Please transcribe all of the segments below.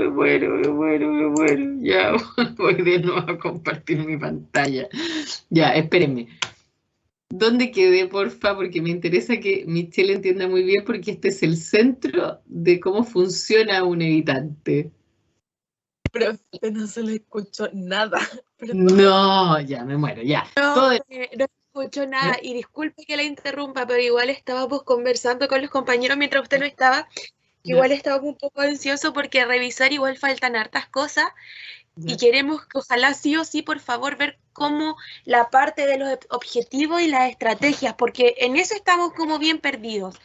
muero. Ya voy de nuevo a compartir mi pantalla. Ya, espérenme. ¿Dónde quedé, porfa? Porque me interesa que Michelle entienda muy bien, porque este es el centro de cómo funciona un evitante. Profe, no se le escuchó nada. Perdón. No, ya me muero, ya. No, no escucho nada. Y disculpe que la interrumpa, pero igual estábamos conversando con los compañeros mientras usted no estaba. Igual estábamos un poco ansiosos porque revisar igual faltan hartas cosas. Y queremos que ojalá sí o sí, por favor, ver cómo la parte de los objetivos y las estrategias, porque en eso estamos como bien perdidos.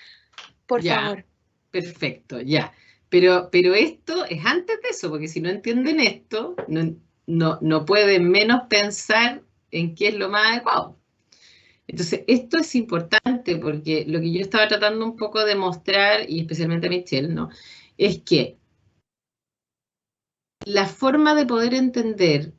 Por favor. Perfecto, ya. Pero esto es antes de eso, porque si no entienden esto, no pueden menos pensar en qué es lo más adecuado. Entonces, esto es importante porque lo que yo estaba tratando un poco de mostrar, y especialmente a Michelle, ¿no?, es que la forma de poder entender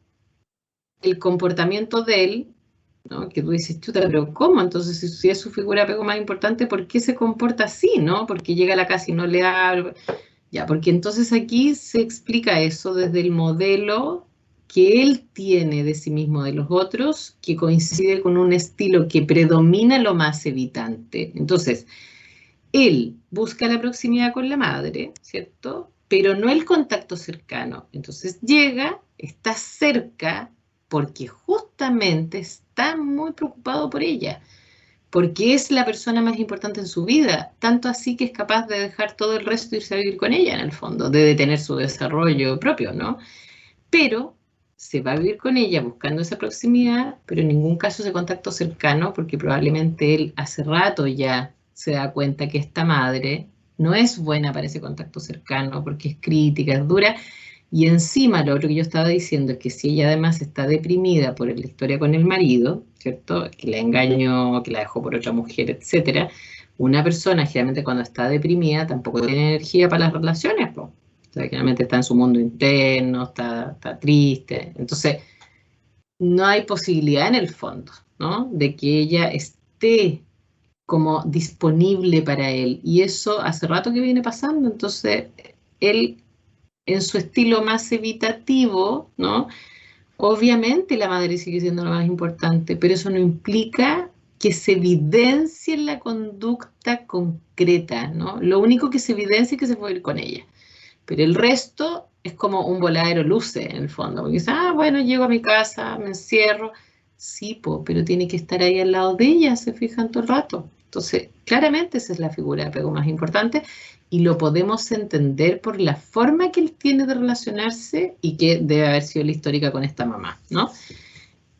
el comportamiento de él, ¿no?, que tú dices, chuta, pero ¿cómo? Entonces, si es su figura de apego más importante, ¿por qué se comporta así, no? Porque llega a la casa y no le habla. Ya, porque entonces aquí se explica eso desde el modelo que él tiene de sí mismo, de los otros, que coincide con un estilo que predomina lo más evitante. Entonces, él busca la proximidad con la madre, ¿cierto?, pero no el contacto cercano. Entonces llega, está cerca, porque justamente está muy preocupado por ella, porque es la persona más importante en su vida, tanto así que es capaz de dejar todo el resto e irse a vivir con ella, en el fondo, de detener su desarrollo propio, ¿no? Pero se va a vivir con ella buscando esa proximidad, pero en ningún caso ese contacto cercano, porque probablemente él hace rato ya se da cuenta que esta madre no es buena para ese contacto cercano, porque es crítica, es dura. Y encima lo otro que yo estaba diciendo es que si ella además está deprimida por la historia con el marido, ¿cierto?, que la engañó, que la dejó por otra mujer, etcétera, una persona generalmente cuando está deprimida tampoco tiene energía para las relaciones, po. O sea, generalmente está en su mundo interno, está triste. Entonces, no hay posibilidad en el fondo, ¿no?, de que ella esté como disponible para él. Y eso hace rato que viene pasando. Entonces, él, en su estilo más evitativo, ¿no?, obviamente la madre sigue siendo lo más importante, pero eso no implica que se evidencie en la conducta concreta, ¿no? Lo único que se evidencia es que se fue a ir con ella. Pero el resto es como un voladero luce, en el fondo. Porque dice, bueno, llego a mi casa, me encierro. Sí, pero tiene que estar ahí al lado de ella, se fijan todo el rato. Entonces, claramente esa es la figura de apego más importante y lo podemos entender por la forma que él tiene de relacionarse y que debe haber sido la histórica con esta mamá, ¿no?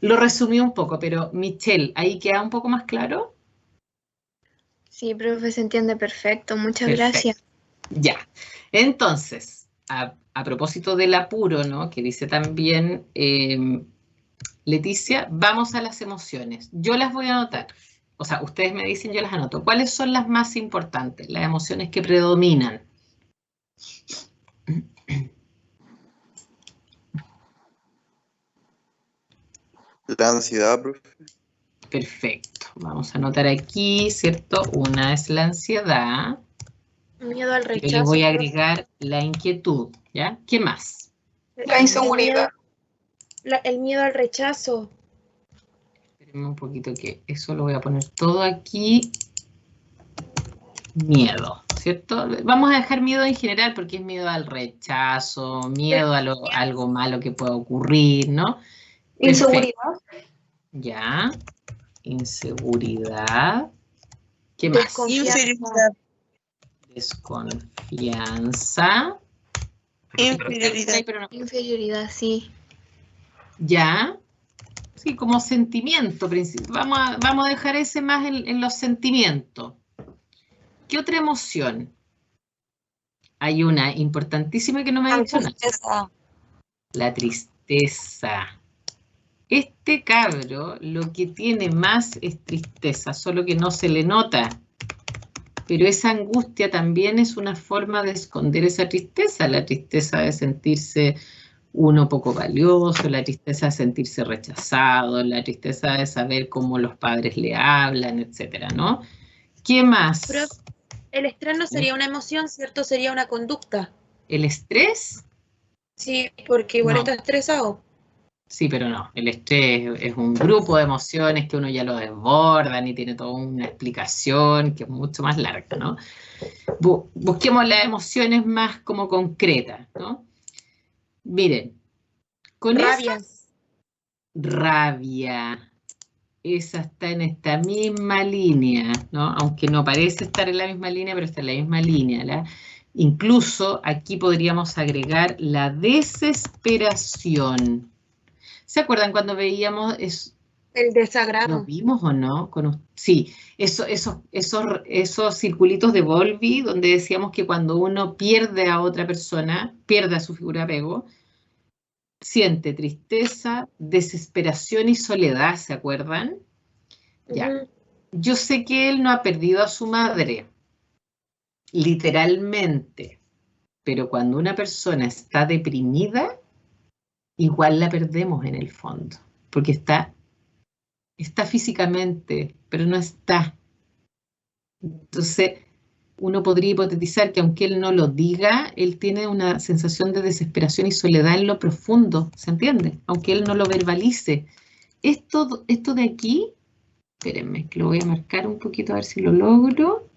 Lo resumí un poco, pero Michelle, ¿ahí queda un poco más claro? Sí, profe, se entiende perfecto. Muchas Perfecto. gracias. Ya. Entonces, a propósito del apuro, ¿no?, que dice también Leticia, vamos a las emociones. Yo las voy a anotar. O sea, ustedes me dicen, yo las anoto. ¿Cuáles son las más importantes? Las emociones que predominan. La ansiedad, profe. Perfecto. Vamos a anotar aquí, ¿cierto? Una es la ansiedad. Miedo al rechazo. Yo le voy a agregar la inquietud, ¿ya? ¿Qué más? La inseguridad. El miedo al rechazo. Espérenme un poquito que eso lo voy a poner todo aquí. Miedo, ¿cierto? Vamos a dejar miedo en general porque es miedo al rechazo, miedo a algo malo que pueda ocurrir, ¿no? Inseguridad. Perfecto. Ya. Inseguridad. ¿Qué más? Inferioridad. Desconfianza. Inferioridad. Inferioridad, sí. Ya. Sí, como sentimiento. Vamos a dejar ese más en los sentimientos. ¿Qué otra emoción? Hay una importantísima que no me ha dicho nada. La tristeza. Este cabro lo que tiene más es tristeza, solo que no se le nota. Pero esa angustia también es una forma de esconder esa tristeza. La tristeza de sentirse uno poco valioso, la tristeza de sentirse rechazado, la tristeza de saber cómo los padres le hablan, etcétera, ¿no? ¿Qué más? Pero el estrés no sería una emoción, ¿cierto? Sería una conducta. ¿El estrés? Sí, porque igual No. está estresado. Sí, pero no. El estrés es un grupo de emociones que uno ya lo desbordan y tiene toda una explicación que es mucho más larga, ¿no? Busquemos las emociones más como concretas, ¿no? Miren, con Rabia. esa rabia, esa está en esta misma línea, ¿no? Aunque no parece estar en la misma línea, pero está en la misma línea. Incluso aquí podríamos agregar la desesperación. ¿Se acuerdan cuando veíamos eso? El ¿Lo desagrado. vimos o no? Sí, esos circulitos de Bowlby donde decíamos que cuando uno pierde a otra persona, pierde a su figura de apego, siente tristeza, desesperación y soledad, ¿se acuerdan? Ya. Ujú. Yo sé que él no ha perdido a su madre, literalmente, pero cuando una persona está deprimida, igual la perdemos en el fondo, porque está físicamente, pero no está. Entonces, uno podría hipotetizar que aunque él no lo diga, él tiene una sensación de desesperación y soledad en lo profundo, ¿se entiende? Aunque él no lo verbalice. Esto de aquí, espérenme, que lo voy a marcar un poquito a ver si lo logro.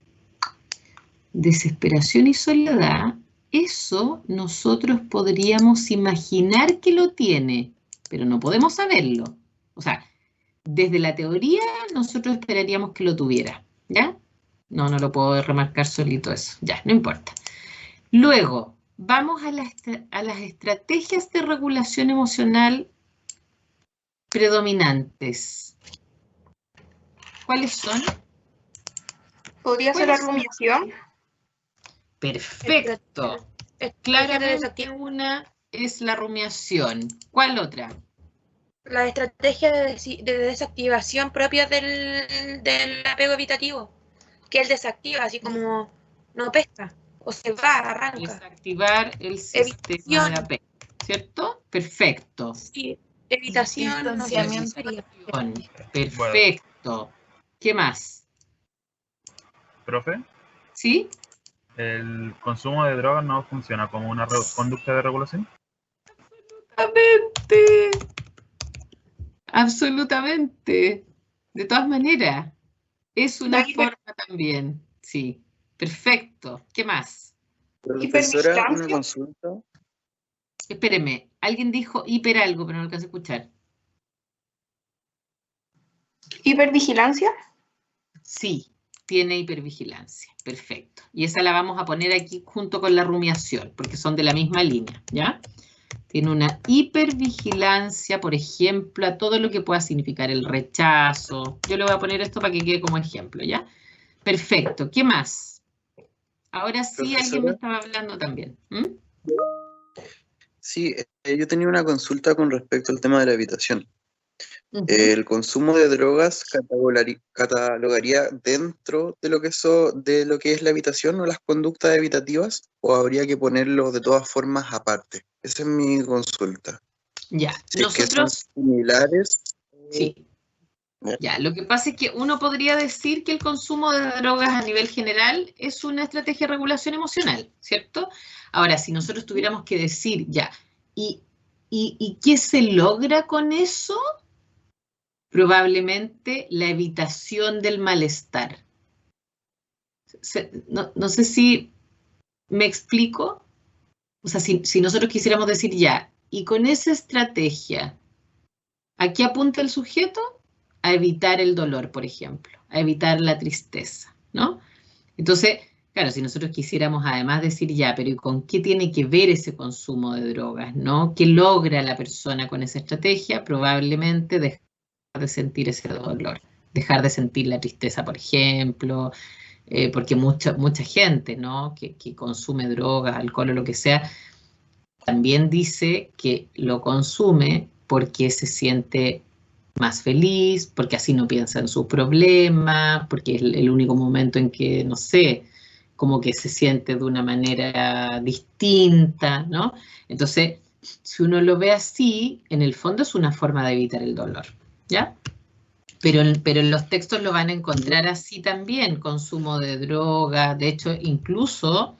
Desesperación y soledad, eso nosotros podríamos imaginar que lo tiene, pero no podemos saberlo. O sea, desde la teoría nosotros esperaríamos que lo tuviera, ¿ya? No lo puedo remarcar solito eso, ya, no importa. Luego, vamos a las estrategias de regulación emocional predominantes. ¿Cuáles son? ¿Podría ser la rumiación? Perfecto. Claramente una es la rumiación. ¿Cuál otra? La estrategia de desactivación propia del apego evitativo, que él desactiva, así como no pesca, o se va, arranca. Desactivar el sistema de apego, ¿cierto? Perfecto. Sí, evitación, no sé si sería. Perfecto. ¿Qué más? Profe, ¿Sí? ¿el consumo de drogas no funciona como una conducta de regulación? Absolutamente. Absolutamente. De todas maneras, es una forma también. Sí. Perfecto. ¿Qué más? Profesora, una consulta. Espéreme, alguien dijo hiper algo, pero no alcancé a escuchar. ¿Hipervigilancia? Sí, tiene hipervigilancia. Perfecto. Y esa la vamos a poner aquí junto con la rumiación, porque son de la misma línea, ¿ya? Tiene una hipervigilancia, por ejemplo, a todo lo que pueda significar el rechazo. Yo le voy a poner esto para que quede como ejemplo, ¿ya? Perfecto. ¿Qué más? Ahora sí, Profesora. alguien me estaba hablando también. Sí, yo tenía una consulta con respecto al tema de la evitación. ¿El consumo de drogas catalogaría dentro de lo que es la evitación o las conductas evitativas, o habría que ponerlo de todas formas aparte? Esa es mi consulta. Ya, Si nosotros... es que son similares. Sí. Ya, lo que pasa es que uno podría decir que el consumo de drogas a nivel general es una estrategia de regulación emocional, ¿cierto? Ahora, si nosotros tuviéramos que decir, ya, ¿y qué se logra con eso? Probablemente la evitación del malestar. No sé si me explico. O sea, si nosotros quisiéramos decir ya, y con esa estrategia, ¿a qué apunta el sujeto? A evitar el dolor, por ejemplo, a evitar la tristeza, ¿no? Entonces, claro, si nosotros quisiéramos además decir ya, pero ¿y con qué tiene que ver ese consumo de drogas, ¿no? ¿Qué logra la persona con esa estrategia? Probablemente dejar de sentir ese dolor, dejar de sentir la tristeza, por ejemplo, porque mucha gente, ¿no? que consume drogas, alcohol o lo que sea, también dice que lo consume porque se siente más feliz, porque así no piensa en sus problemas, porque es el único momento en que, no sé, como que se siente de una manera distinta, ¿no? Entonces, si uno lo ve así, en el fondo es una forma de evitar el dolor, ¿ya? Pero en los textos lo van a encontrar así también, consumo de droga, de hecho, incluso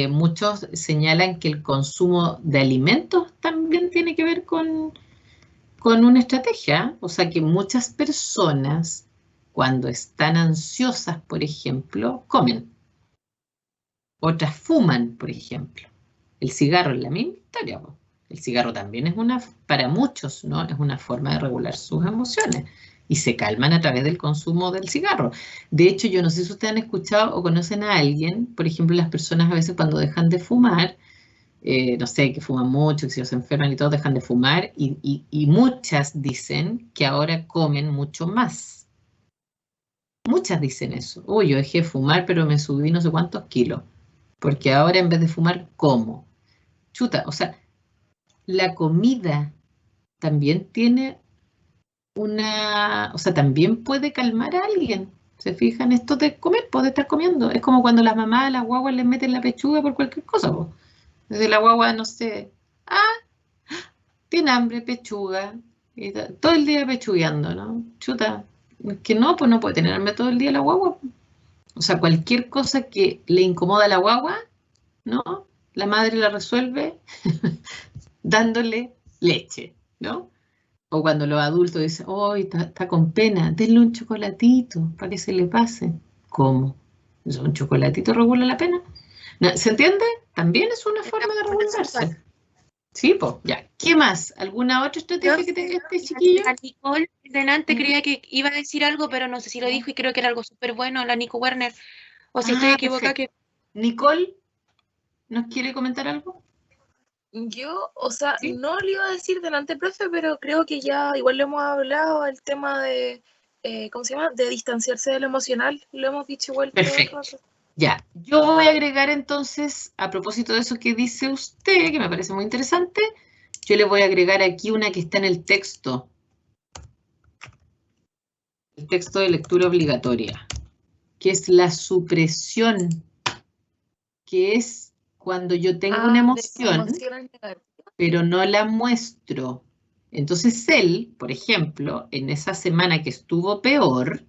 muchos señalan que el consumo de alimentos también tiene que ver con una estrategia. O sea que muchas personas, cuando están ansiosas, por ejemplo, comen. Otras fuman, por ejemplo. El cigarro es la misma historia, po. El cigarro también es para muchos, ¿no? Es una forma de regular sus emociones y se calman a través del consumo del cigarro. De hecho, yo no sé si ustedes han escuchado o conocen a alguien, por ejemplo, las personas a veces cuando dejan de fumar, no sé, que fuman mucho, que si se enferman y todo, dejan de fumar y muchas dicen que ahora comen mucho más. Muchas dicen eso. Uy, yo dejé de fumar, pero me subí no sé cuántos kilos, porque ahora en vez de fumar, como. Chuta, o sea, la comida también tiene o sea, también puede calmar a alguien. ¿Se fijan? Esto de comer, puede estar comiendo. Es como cuando las mamás a las guaguas les meten la pechuga por cualquier cosa, po. Desde la guagua, no sé, tiene hambre, pechuga, y todo el día pechugueando, ¿no? Chuta, es que no, pues no puede tener hambre todo el día la guagua. O sea, cualquier cosa que le incomoda a la guagua, ¿no? La madre la resuelve dándole leche, ¿no? O cuando los adultos dicen, oh, está con pena, denle un chocolatito para que se le pase. ¿Cómo? ¿Un chocolatito regula la pena? No, ¿se entiende? También es una forma de regularse. Sí, pues, ya. ¿Qué más? ¿Alguna otra estrategia que tenga este chiquillo? La Nicole delante creía que iba a decir algo, pero no sé si lo dijo y creo que era algo súper bueno, la Nico Werner. O si estoy equivocada. Nicole, ¿nos quiere comentar algo? Yo, o sea, ¿Sí? no le iba a decir delante, profe, pero creo que ya igual lo hemos hablado, el tema de, ¿cómo se llama? De distanciarse de lo emocional, lo hemos dicho igual todo el Perfecto. rato. Ya, yo voy a agregar entonces, a propósito de eso que dice usted, que me parece muy interesante, yo le voy a agregar aquí una que está en el texto de lectura obligatoria, que es la supresión, que es cuando yo tengo una emoción, pero no la muestro. Entonces él, por ejemplo, en esa semana que estuvo peor,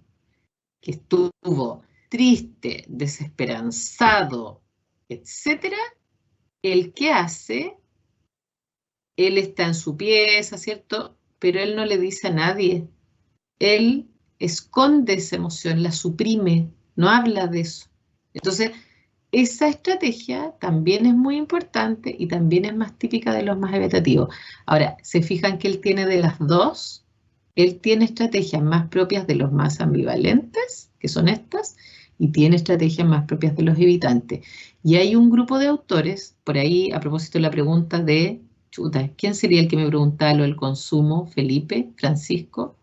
que estuvo triste, desesperanzado, etcétera, ¿el qué hace? Él está en su pieza, ¿cierto? Pero él no le dice a nadie. Él esconde esa emoción, la suprime, no habla de eso. Entonces, esa estrategia también es muy importante y también es más típica de los más evitativos. Ahora, ¿se fijan que él tiene de las dos? Él tiene estrategias más propias de los más ambivalentes, que son estas, y tiene estrategias más propias de los evitantes. Y hay un grupo de autores, por ahí, a propósito de la pregunta de, chuta, ¿quién sería el que me preguntaba lo del consumo? ¿Felipe? ¿Francisco?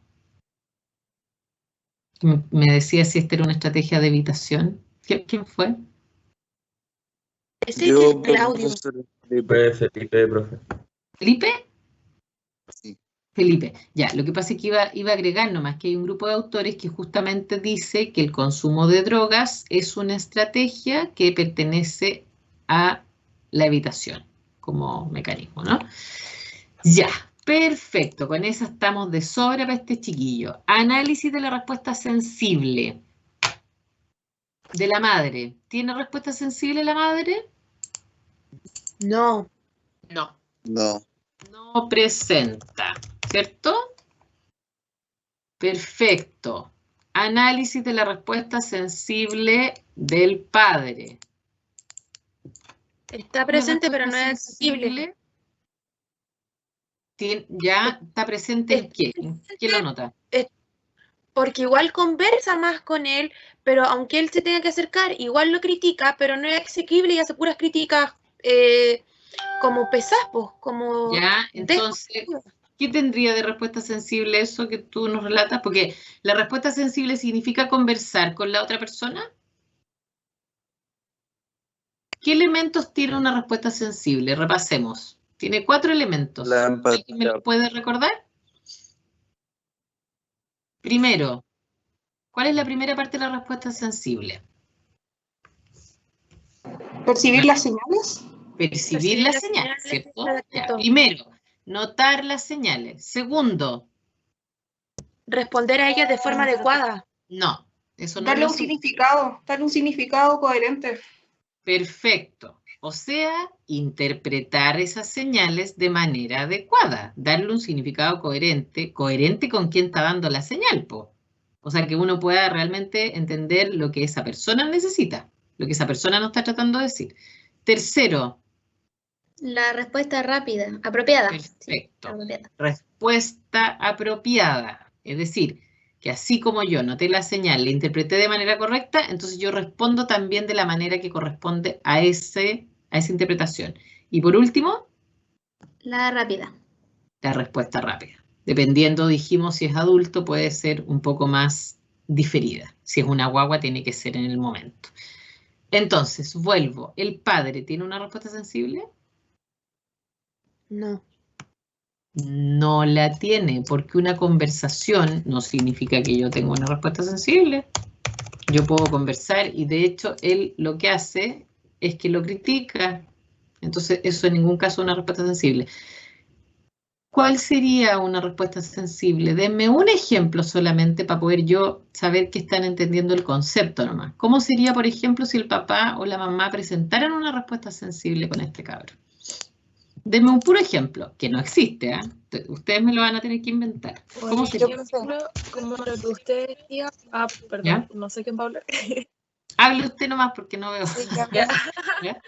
Me decía si esta era una estrategia de evitación. ¿Quién fue? Ese es Claudio. Felipe, profe. ¿Felipe? Sí. Felipe, ya, lo que pasa es que iba a agregar nomás que hay un grupo de autores que justamente dice que el consumo de drogas es una estrategia que pertenece a la evitación como mecanismo, ¿no? Ya, perfecto, con esa estamos de sobra para este chiquillo. Análisis de la respuesta sensible de la madre. ¿Tiene respuesta sensible la madre? No. No. No. No presenta, ¿cierto? Perfecto. Análisis de la respuesta sensible del padre. Está presente, pero no es sensible. ¿Ya está presente en qué? ¿En qué lo nota? Porque igual conversa más con él, pero aunque él se tenga que acercar, igual lo critica, pero no es exequible y hace puras críticas como pesapos, como... Ya, entonces, ¿qué tendría de respuesta sensible eso que tú nos relatas? Porque la respuesta sensible significa conversar con la otra persona. ¿Qué elementos tiene una respuesta sensible? Repasemos. Tiene 4 elementos. La empatía. ¿Alguien me lo puede recordar? Primero, ¿cuál es la primera parte de la respuesta sensible? ¿Percibir las señales? Percibir las señales, ¿cierto? Ya, primero, notar las señales. Segundo, responder a ellas de forma adecuada. No, eso no Darle es un significado coherente. Perfecto. O sea, interpretar esas señales de manera adecuada, darle un significado coherente con quien está dando la señal, po. O sea, que uno pueda realmente entender lo que esa persona necesita, lo que esa persona nos está tratando de decir. Tercero, La respuesta rápida, apropiada. Sí, perfecto. apropiada. Respuesta apropiada. Es decir, que así como yo noté la señal, la interpreté de manera correcta, entonces yo respondo también de la manera que corresponde a esa interpretación. Y por último, La rápida. la respuesta rápida. Dependiendo, dijimos, si es adulto, puede ser un poco más diferida. Si es una guagua, tiene que ser en el momento. Entonces, vuelvo. ¿El padre tiene una respuesta sensible? No. No la tiene, porque una conversación no significa que yo tenga una respuesta sensible. Yo puedo conversar y de hecho él lo que hace es que lo critica. Entonces eso en ningún caso es una respuesta sensible. ¿Cuál sería una respuesta sensible? Denme un ejemplo solamente para poder yo saber que están entendiendo el concepto nomás. ¿Cómo sería, por ejemplo, si el papá o la mamá presentaran una respuesta sensible con este cabro? Denme un puro ejemplo, que no existe, ¿eh? Ustedes me lo van a tener que inventar. Por ¿Cómo sería? ejemplo, como lo que usted decía, perdón, ¿Ya? no sé quién va a hablar. Hable usted nomás porque no veo. Sí, ya. ¿Ya?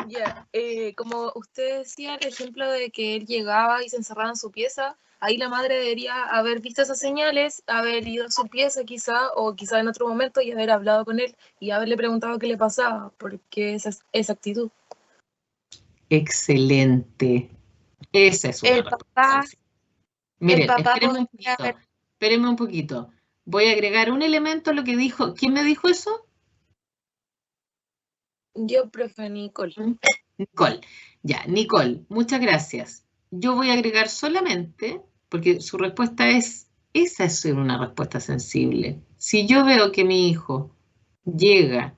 Ya, como usted decía, el ejemplo de que él llegaba y se encerraba en su pieza, ahí la madre debería haber visto esas señales, haber ido a su pieza quizá, o quizá en otro momento y haber hablado con él y haberle preguntado qué le pasaba, porque esa actitud. Excelente. Esa es una El respuesta papá, sensible. Miren, papá espérenme un podría poquito. haber- Espérenme un poquito. Voy a agregar un elemento a lo que dijo. ¿Quién me dijo eso? Yo prefiero Nicole. Nicole. Ya, Nicole, muchas gracias. Yo voy a agregar solamente, porque su respuesta es, esa es una respuesta sensible. Si yo veo que mi hijo llega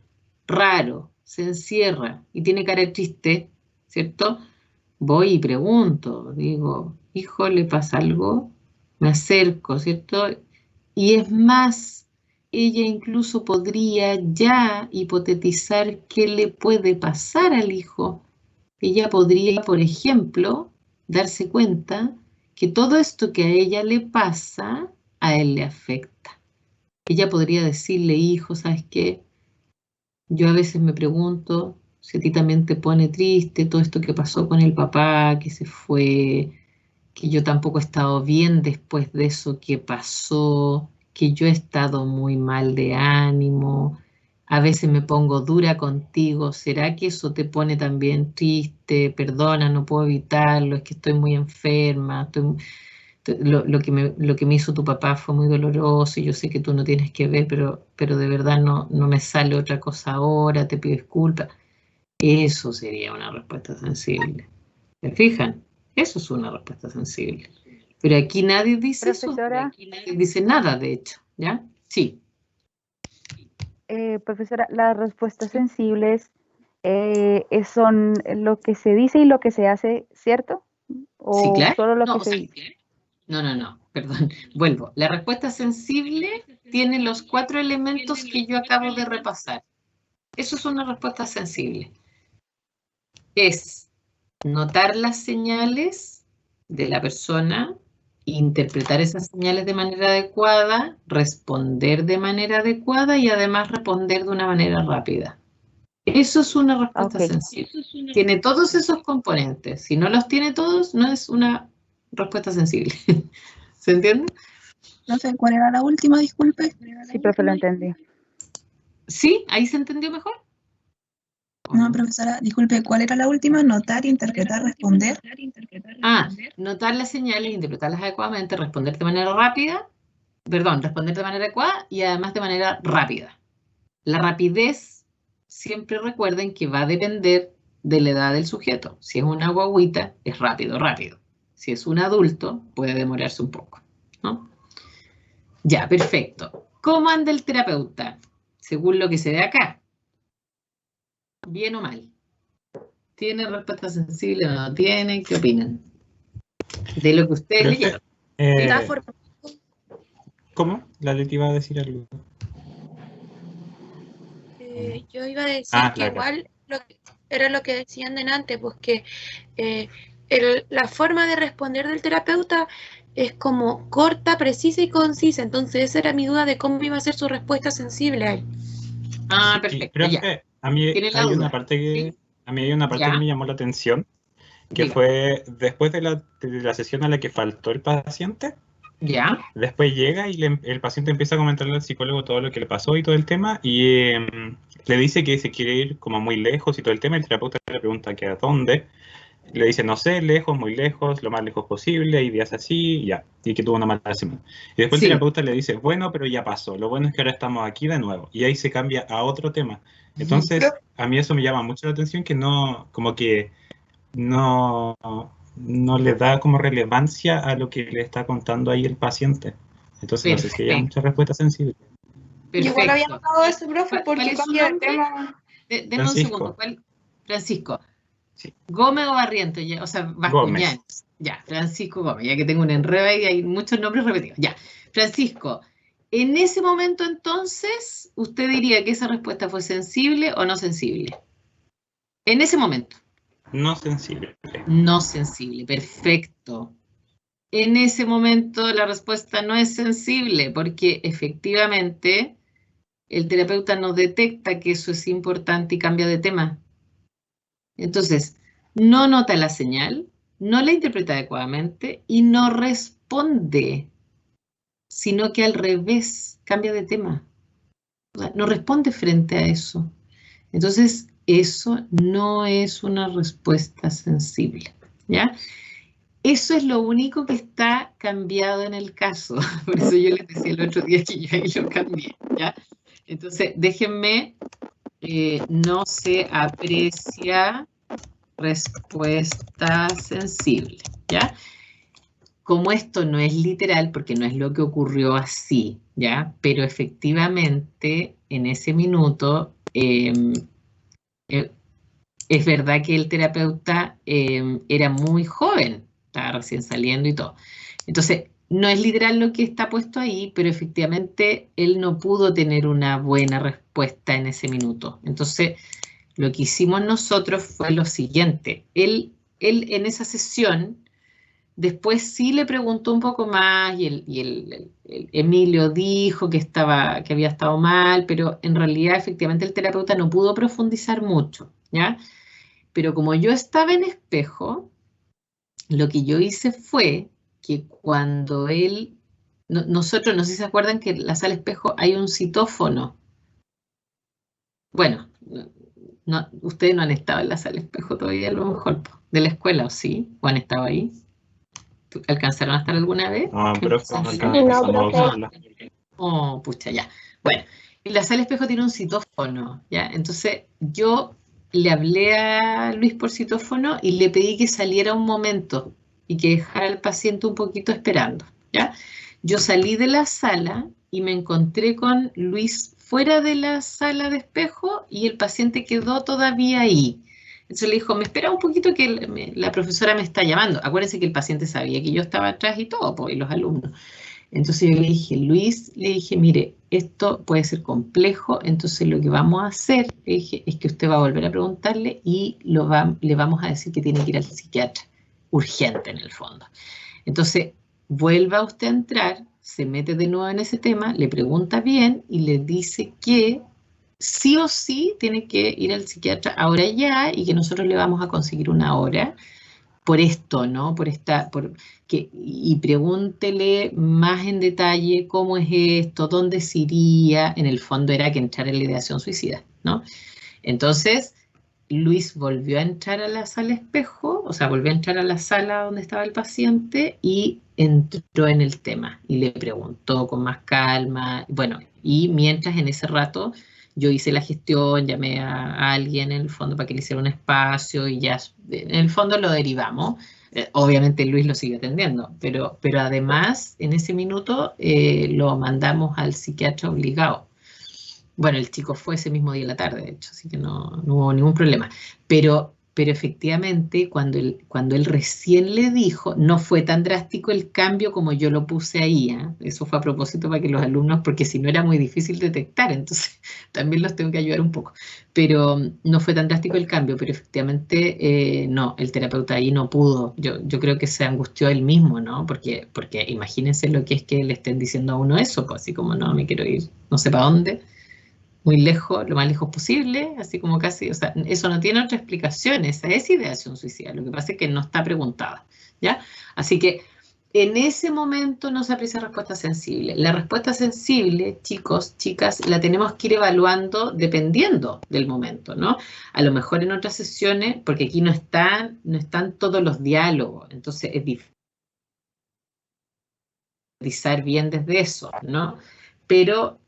raro, se encierra y tiene cara triste, ¿cierto? Voy y pregunto, digo, hijo, ¿le pasa algo? Me acerco, ¿cierto? Y es más, ella incluso podría ya hipotetizar qué le puede pasar al hijo. Ella podría, por ejemplo, darse cuenta que todo esto que a ella le pasa, a él le afecta. Ella podría decirle, hijo, ¿sabes qué? Yo a veces me pregunto si a ti también te pone triste todo esto que pasó con el papá, que se fue, que yo tampoco he estado bien después de eso que pasó, que yo he estado muy mal de ánimo, a veces me pongo dura contigo, ¿será que eso te pone también triste? Perdona, no puedo evitarlo, es que estoy muy enferma, lo que me hizo tu papá fue muy doloroso y yo sé que tú no tienes que ver, pero de verdad no me sale otra cosa ahora, te pido disculpas. Eso sería una respuesta sensible. ¿Se fijan? Eso es una respuesta sensible. Pero aquí nadie dice Profesora. eso. Aquí nadie dice nada, de hecho. ¿Ya? Sí. Profesora, las respuestas sensibles son lo que se dice y lo que se hace, ¿cierto? ¿O Sí, claro. solo lo No, que o se sea, dice? no, perdón. Vuelvo. La respuesta sensible tiene los 4 elementos que yo acabo de repasar. Eso es una respuesta sensible. Es notar las señales de la persona, interpretar esas señales de manera adecuada, responder de manera adecuada y además responder de una manera rápida. Eso es una respuesta Ok. sensible. Tiene todos esos componentes. Si no los tiene todos, no es una respuesta sensible. ¿Se entiende? Profe, ¿cuál era la última? Disculpe. Sí, profe, lo entendí. ¿Sí? ¿Ahí se entendió mejor? ¿O No, profesora, disculpe, ¿cuál era la última? Notar, interpretar, responder. Notar las señales, interpretarlas adecuadamente, responder de manera rápida, responder de manera adecuada y además de manera rápida. La rapidez, siempre recuerden que va a depender de la edad del sujeto. Si es una guagüita, es rápido. Si es un adulto, puede demorarse un poco, ¿no? Ya, perfecto. ¿Cómo anda el terapeuta? Según lo que se ve acá. ¿Bien o mal? ¿Tiene respuesta sensible o no tiene? ¿Qué opinan? De lo que ustedes leyeron. ¿Cómo? La Leti iba a decir algo. Yo iba a decir Ah, que claro. igual era lo que decían delante, pues que la forma de responder del terapeuta es como corta, precisa y concisa. Entonces esa era mi duda de cómo iba a ser su respuesta sensible a él. Ah, Sí, perfecto, profe, ya. a mí ¿Tienes la hay una duda? parte ¿Sí? a mí hay una parte que Ya, me llamó la atención, que diga. fue después de la sesión a la que faltó el paciente. Ya, Después llega y el paciente empieza a comentarle al psicólogo todo lo que le pasó y todo el tema, y le dice que se quiere ir como muy lejos y todo el tema. El terapeuta le pregunta que a dónde. Le dice, no sé, lejos, muy lejos, lo más lejos posible, hay días así, y ya, y que tuvo una mala semana. Y después el sí, terapeuta le dice, bueno, pero ya pasó, lo bueno es que ahora estamos aquí de nuevo, y ahí se cambia a otro tema. Entonces, a mí eso me llama mucho la atención, que no, como que no, no le da como relevancia a lo que le está contando ahí el paciente. Entonces, no sé si haya mucha respuesta sensible. Yo igual había perfecto. notado eso, profe, ¿Cuál porque es su cambia de nombre? tema. Deme un segundo. Francisco. Francisco. Sí. Gómez o Barrientos, ya, o sea, Gómez. Bascuñán. Ya, Francisco Gómez, ya que tengo un enredo ahí, hay muchos nombres repetidos. Ya, Francisco, en ese momento entonces, ¿usted diría que esa respuesta fue sensible o no sensible? En ese momento. No sensible. No sensible, perfecto. En ese momento la respuesta no es sensible porque efectivamente el terapeuta no detecta que eso es importante y cambia de tema. Entonces, no nota la señal, no la interpreta adecuadamente y no responde, sino que al revés, cambia de tema. O sea, no responde frente a eso. Entonces, eso no es una respuesta sensible, ¿ya? Eso es lo único que está cambiado en el caso. Por eso yo les decía el otro día que yo ahí lo cambié, ¿ya? Entonces, déjenme, no se aprecia respuesta sensible, ¿ya? Como esto no es literal, porque no es lo que ocurrió así, ¿ya? Pero efectivamente, en ese minuto, es verdad que el terapeuta era muy joven, estaba recién saliendo y todo. Entonces, no es literal lo que está puesto ahí, pero efectivamente él no pudo tener una buena respuesta en ese minuto. Entonces, lo que hicimos nosotros fue lo siguiente. Él en esa sesión, después sí le preguntó un poco más y el Emilio dijo que había estado mal, pero en realidad efectivamente el terapeuta no pudo profundizar mucho, ¿ya? Pero como yo estaba en espejo, lo que yo hice fue que cuando nosotros, no sé si se acuerdan que en la sala espejo hay un citófono. Bueno, ustedes no han estado en la sala espejo todavía, a lo mejor, de la escuela, ¿o sí? ¿O han estado ahí? ¿Alcanzaron a estar alguna vez? No, profe, no alcanzamos a usarla. Oh, pucha, ya. Bueno, y la sala espejo tiene un citófono, ¿ya? Entonces yo le hablé a Luis por citófono y le pedí que saliera un momento y que dejara al paciente un poquito esperando, ¿ya? Yo salí de la sala y me encontré con Luis fuera de la sala de espejo y el paciente quedó todavía ahí. Entonces le dijo, me espera un poquito que la profesora me está llamando. Acuérdense que el paciente sabía que yo estaba atrás y todo, pues, y los alumnos. Entonces yo le dije, Luis, mire, esto puede ser complejo, entonces lo que vamos a hacer, le dije, es que usted va a volver a preguntarle y le vamos a decir que tiene que ir al psiquiatra, urgente en el fondo. Entonces, vuelva usted a entrar, se mete de nuevo en ese tema, le pregunta bien y le dice que sí o sí tiene que ir al psiquiatra ahora ya y que nosotros le vamos a conseguir una hora por esto, ¿no? Y pregúntele más en detalle cómo es esto, dónde se iría. En el fondo era que entrara en la ideación suicida, ¿no? Entonces, Luis volvió a entrar a la sala espejo, o sea, volvió a entrar a la sala donde estaba el paciente y entró en el tema y le preguntó con más calma. Bueno, y mientras en ese rato yo hice la gestión, llamé a alguien en el fondo para que le hiciera un espacio y ya, en el fondo lo derivamos. Obviamente Luis lo sigue atendiendo, pero además en ese minuto lo mandamos al psiquiatra obligado. Bueno, el chico fue ese mismo día en la tarde, de hecho, así que no hubo ningún problema. Pero pero efectivamente cuando él recién le dijo, no fue tan drástico el cambio como yo lo puse ahí, ¿eh? Eso fue a propósito para que los alumnos, porque si no era muy difícil detectar, entonces también los tengo que ayudar un poco, pero no fue tan drástico el cambio, pero efectivamente no, el terapeuta ahí no pudo, yo creo que se angustió él mismo, ¿no? Porque imagínense lo que es que le estén diciendo a uno eso, pues así como no, me quiero ir no sé para dónde, muy lejos, lo más lejos posible, así como casi, o sea, eso no tiene otra explicación, esa es ideación suicida, lo que pasa es que no está preguntada, ¿ya? Así que en ese momento no se aprecia respuesta sensible. La respuesta sensible, chicos, chicas, la tenemos que ir evaluando dependiendo del momento, ¿no? A lo mejor en otras sesiones, porque aquí no están todos los diálogos, entonces es difícil bien desde eso, ¿no? Pero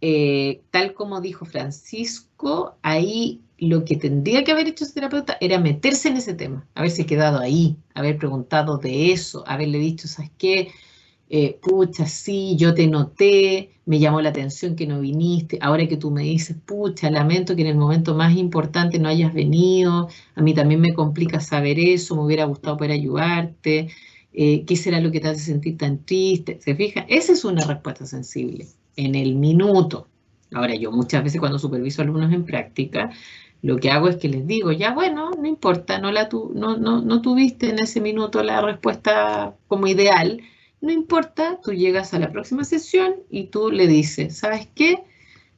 tal como dijo Francisco, ahí lo que tendría que haber hecho ese terapeuta era meterse en ese tema, haberse quedado ahí, haber preguntado de eso, haberle dicho, ¿sabes qué? Pucha, sí, yo te noté, me llamó la atención que no viniste, ahora que tú me dices, pucha, lamento que en el momento más importante no hayas venido, a mí también me complica saber eso, me hubiera gustado poder ayudarte, ¿qué será lo que te hace sentir tan triste? ¿Se fijan? Esa es una respuesta sensible, en el minuto. Ahora, yo muchas veces cuando superviso a alumnos en práctica, lo que hago es que les digo, ya bueno, no importa, no tuviste en ese minuto la respuesta como ideal, no importa, tú llegas a la próxima sesión y tú le dices, ¿sabes qué?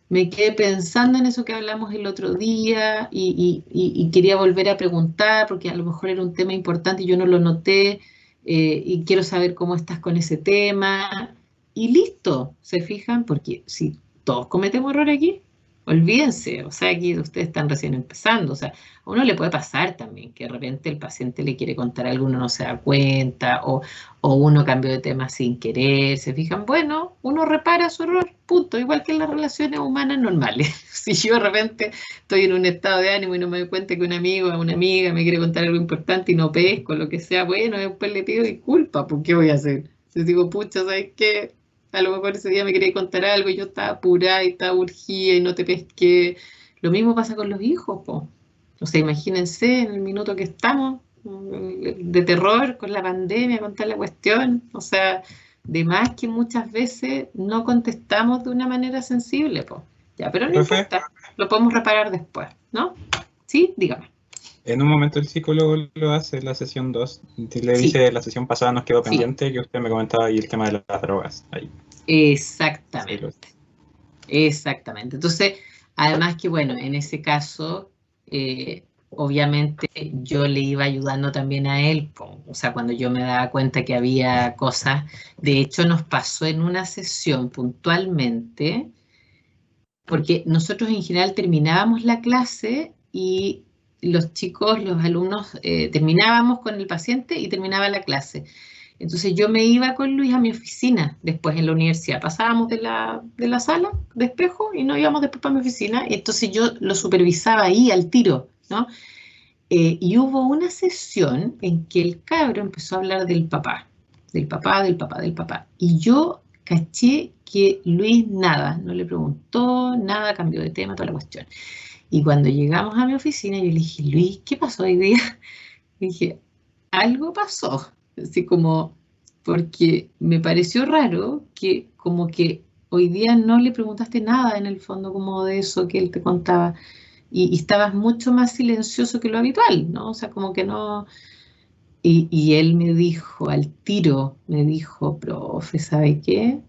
Me quedé pensando en eso que hablamos el otro día y quería volver a preguntar porque a lo mejor era un tema importante y yo no lo noté y quiero saber cómo estás con ese tema. Y listo, ¿se fijan? Porque si todos cometemos error aquí, olvídense, o sea, aquí ustedes están recién empezando, o sea, a uno le puede pasar también que de repente el paciente le quiere contar algo, uno no se da cuenta o uno cambió de tema sin querer, ¿se fijan? Bueno, uno repara su error, punto, igual que en las relaciones humanas normales. Si yo de repente estoy en un estado de ánimo y no me doy cuenta que un amigo o una amiga me quiere contar algo importante y no pesco, lo que sea, bueno, después le pido disculpas, ¿por qué voy a hacer? Si digo, pucha, ¿sabes qué? A lo mejor ese día me quería contar algo y yo estaba apurada y estaba urgida y no te pesqué. Lo mismo pasa con los hijos, po. O sea, imagínense en el minuto que estamos, de terror, con la pandemia, con toda la cuestión. O sea, de más que muchas veces no contestamos de una manera sensible, po. Ya, pero no importa, lo podemos reparar después, ¿no? Sí, dígame. En un momento el psicólogo lo hace en la sesión 2. Le dice, la sesión pasada nos quedó pendiente, que usted me comentaba ahí el tema de las drogas. Ahí. Exactamente. Exactamente. Entonces, además que, bueno, en ese caso, obviamente yo le iba ayudando también a él, o sea, cuando yo me daba cuenta que había cosas, de hecho nos pasó en una sesión puntualmente, porque nosotros en general terminábamos la clase y los chicos, los alumnos, terminábamos con el paciente y terminaba la clase. Entonces yo me iba con Luis a mi oficina después en la universidad. Pasábamos de la sala de espejo y nos íbamos después para mi oficina. Y entonces yo lo supervisaba ahí al tiro, ¿no? Y hubo una sesión en que el cabro empezó a hablar del papá. Del papá, del papá, del papá. Y yo caché que Luis nada, no le preguntó, nada, cambió de tema, toda la cuestión. Y cuando llegamos a mi oficina, yo le dije, Luis, ¿qué pasó hoy día? Le dije, algo pasó. Así como, porque me pareció raro que como que hoy día no le preguntaste nada en el fondo como de eso que él te contaba y estabas mucho más silencioso que lo habitual, ¿no? O sea, como que no... Y él me dijo al tiro, me dijo, profe, ¿sabe qué?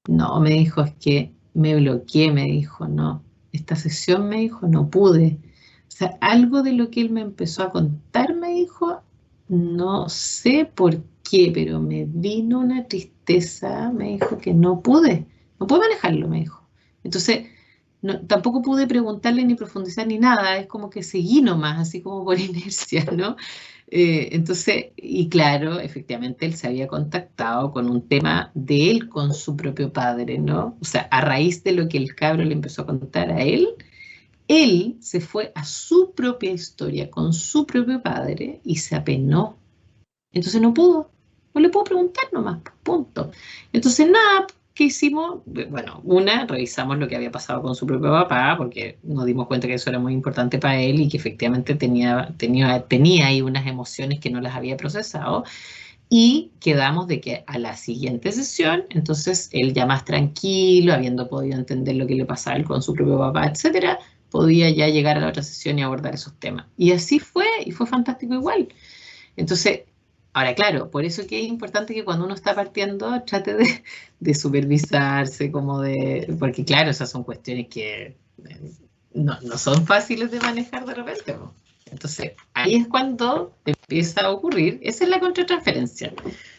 No, me dijo, es que me bloqueé, me dijo, no, esta sesión me dijo, no pude. O sea, algo de lo que él me empezó a contar, me dijo, no sé por qué, pero me vino una tristeza, me dijo que no pude manejarlo, me dijo. Entonces, no, tampoco pude preguntarle ni profundizar ni nada, es como que seguí nomás, así como por inercia, ¿no? Entonces, y claro, efectivamente él se había contactado con un tema de él con su propio padre, ¿no? O sea, a raíz de lo que el cabro le empezó a contar a él se fue a su propia historia con su propio padre y se apenó. Entonces no le pudo preguntar nomás, punto. Entonces nada, ¿qué hicimos? Bueno, revisamos lo que había pasado con su propio papá, porque nos dimos cuenta que eso era muy importante para él y que efectivamente tenía ahí unas emociones que no las había procesado. Y quedamos de que a la siguiente sesión, entonces él ya más tranquilo, habiendo podido entender lo que le pasaba a él con su propio papá, etcétera, podía ya llegar a la otra sesión y abordar esos temas. Y así fue, y fue fantástico igual. Entonces, ahora claro, por eso que es importante que cuando uno está partiendo trate de supervisarse, porque claro, esas son cuestiones que no son fáciles de manejar de repente, ¿no? Entonces, ahí es cuando empieza a ocurrir, esa es la contratransferencia.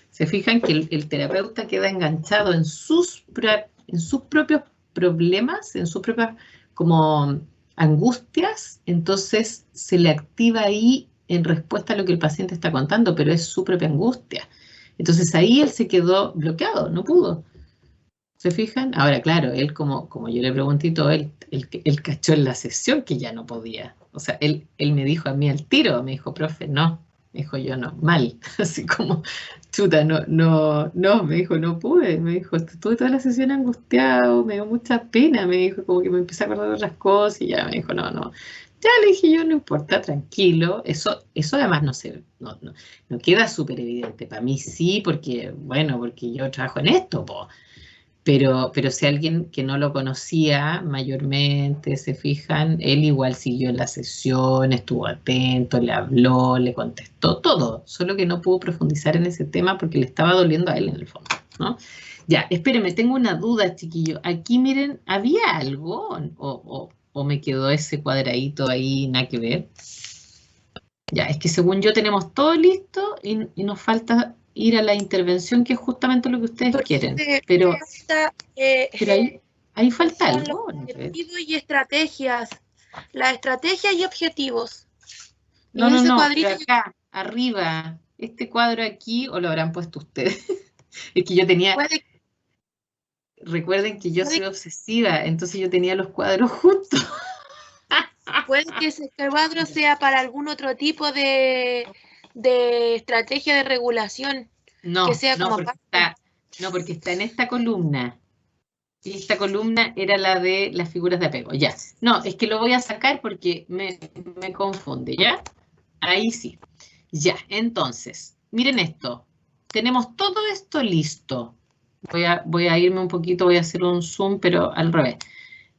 Se fijan que el terapeuta queda enganchado en sus propios problemas, en sus propias como angustias, entonces se le activa ahí en respuesta a lo que el paciente está contando, pero es su propia angustia. Entonces ahí él se quedó bloqueado, no pudo. ¿Se fijan? Ahora, claro, él como yo le pregunté y todo, él cachó en la sesión que ya no podía. O sea, él me dijo a mí al tiro, me dijo, profe, no. Me dijo, yo no, mal. Así como, chuta, no, me dijo, no pude. Me dijo, estuve toda la sesión angustiado, me dio mucha pena. Me dijo, como que me empecé a acordar de otras cosas y ya me dijo, no. Ya le dije yo, no importa, tranquilo. Eso además no queda súper evidente. Para mí sí, porque yo trabajo en esto, po. Pero si alguien que no lo conocía mayormente, se fijan, él igual siguió la sesión, estuvo atento, le habló, le contestó, todo. Solo que no pudo profundizar en ese tema porque le estaba doliendo a él en el fondo, ¿no? Ya, espérenme, tengo una duda, chiquillo. Aquí, miren, ¿había algo o me quedó ese cuadradito ahí, nada que ver? Ya, es que según yo tenemos todo listo y nos falta ir a la intervención, que es justamente lo que ustedes quieren. Pero ahí falta algo. Objetivos y estrategias. Las estrategias y objetivos. No, pero acá, arriba, este cuadro aquí, o lo habrán puesto ustedes. Es que yo tenía... Recuerden que yo soy obsesiva, entonces yo tenía los cuadros justos. Puede que ese cuadro sea para algún otro tipo de estrategia de regulación. No, que sea como porque está en esta columna. Y esta columna era la de las figuras de apego. Ya. No, es que lo voy a sacar porque me confunde, ¿ya? Ahí sí. Ya, entonces, miren esto. Tenemos todo esto listo. Voy a irme un poquito, voy a hacer un zoom, pero al revés.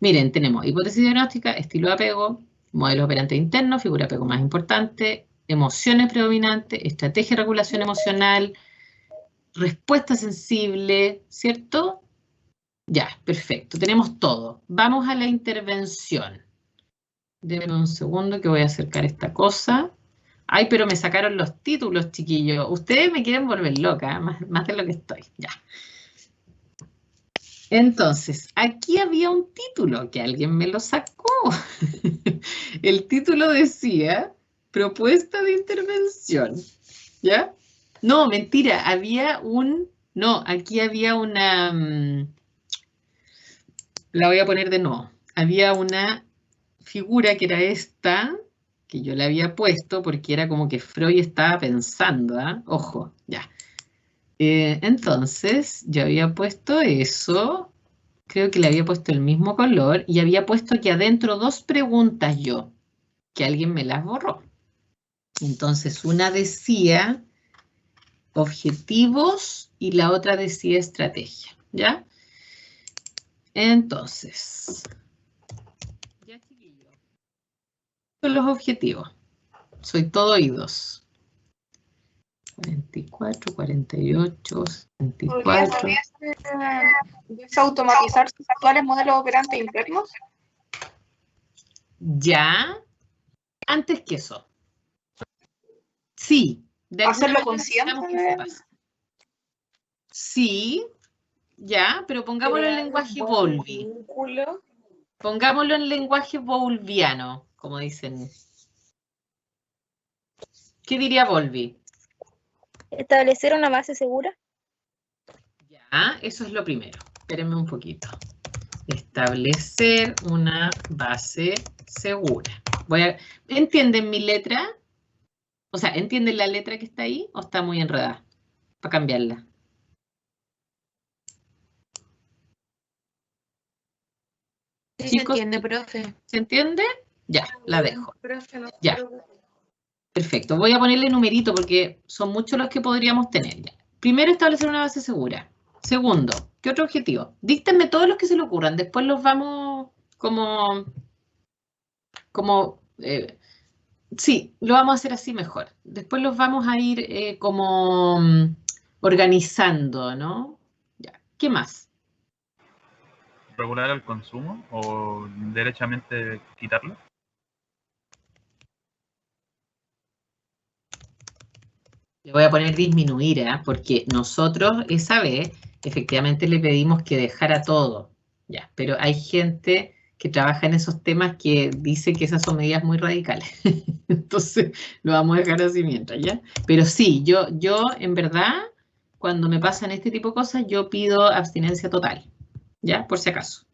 Miren, tenemos hipótesis diagnóstica, estilo de apego, modelo operante interno, figura de apego más importante, emociones predominantes, estrategia de regulación emocional, respuesta sensible, ¿cierto? Ya, perfecto, tenemos todo. Vamos a la intervención. Denme un segundo que voy a acercar esta cosa. Ay, pero me sacaron los títulos, chiquillos. Ustedes me quieren volver loca, más de lo que estoy. Ya. Entonces, aquí había un título que alguien me lo sacó. El título decía, propuesta de intervención. ¿Ya? No, mentira, aquí había una... la voy a poner de nuevo. Había una figura que era esta, que yo le había puesto porque era como que Freud estaba pensando, ¿eh? Ojo, ya. Entonces, yo había puesto eso, creo que le había puesto el mismo color, y había puesto aquí adentro dos preguntas yo, que alguien me las borró. Entonces, una decía objetivos y la otra decía estrategia, ¿ya? Entonces, ya chiquillos, son los objetivos. Soy todo oídos. 44, 48, 24. ¿Podría desautomatizar sus actuales modelos operantes internos? Ya, antes que eso. Sí. ¿Hacerlo consciente? Sí, ya, pero pongámoslo en lenguaje Bowlby. Pongámoslo en lenguaje bowlviano, como dicen. ¿Qué diría Bowlby? ¿Establecer una base segura? Ya, eso es lo primero. Espérenme un poquito. Establecer una base segura. ¿Entienden mi letra? O sea, ¿entienden la letra que está ahí o está muy enredada? Para cambiarla. Sí, Chicos, se entiende, profe. ¿se entiende? Ya, la dejo. Profe, no se Ya. preocupe. Perfecto. Voy a ponerle numerito porque son muchos los que podríamos tener. Ya. Primero, establecer una base segura. Segundo, ¿qué otro objetivo? Díctenme todos los que se le ocurran. Después los vamos sí, lo vamos a hacer así mejor. Después los vamos a ir organizando, ¿no? Ya. ¿Qué más? ¿Regular el consumo o derechamente quitarlo? Le voy a poner disminuir, porque nosotros esa vez efectivamente le pedimos que dejara todo, ya, pero hay gente que trabaja en esos temas que dice que esas son medidas muy radicales. Entonces lo vamos a dejar así mientras, ¿ya? Pero sí, yo en verdad, cuando me pasan este tipo de cosas, yo pido abstinencia total, ¿ya? Por si acaso.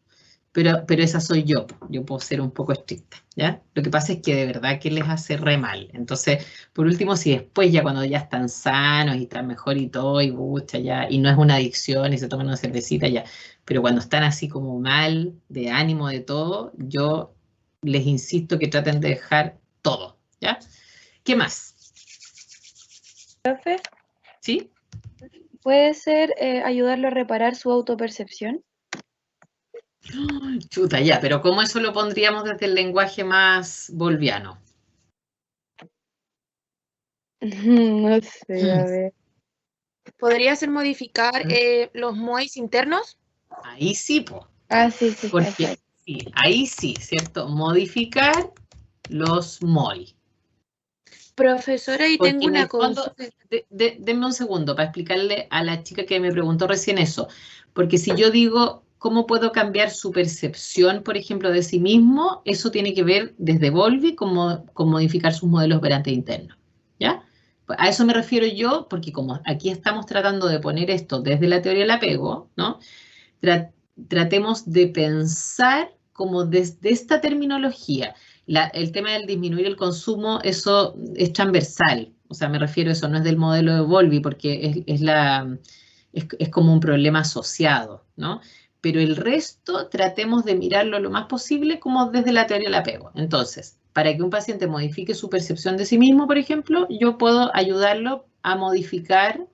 Pero esa soy yo puedo ser un poco estricta, ¿ya? Lo que pasa es que de verdad que les hace re mal. Entonces, por último, si después ya cuando ya están sanos y están mejor y todo, y bucha, ya, y no es una adicción y se toman una cervecita, ya, pero cuando están así como mal, de ánimo, de todo, yo les insisto que traten de dejar todo, ¿ya? ¿Qué más? Profe, ¿Sí? ¿puede ser ayudarlo a reparar su autopercepción? Chuta, ya, pero ¿cómo eso lo pondríamos desde el lenguaje más volviano? No sé, a ver. ¿Podría ser modificar los MOIs internos? Ahí sí, po. Ah, sí, sí. Porque sí, ahí sí, ¿cierto? Modificar los MOI. Profesora, y Porque tengo en una el fondo, consulta. denme un segundo para explicarle a la chica que me preguntó recién eso. Porque si yo digo, ¿cómo puedo cambiar su percepción, por ejemplo, de sí mismo? Eso tiene que ver desde Volvi con modificar sus modelos operantes internos. ¿Ya? Pues a eso me refiero yo, porque como aquí estamos tratando de poner esto desde la teoría del apego, ¿no? Tratemos de pensar como desde esta terminología. El tema del disminuir el consumo, eso es transversal. O sea, me refiero a eso, no es del modelo de Volvi, porque es como un problema asociado, ¿no? Pero el resto tratemos de mirarlo lo más posible como desde la teoría del apego. Entonces, para que un paciente modifique su percepción de sí mismo, por ejemplo, yo puedo ayudarlo a modificar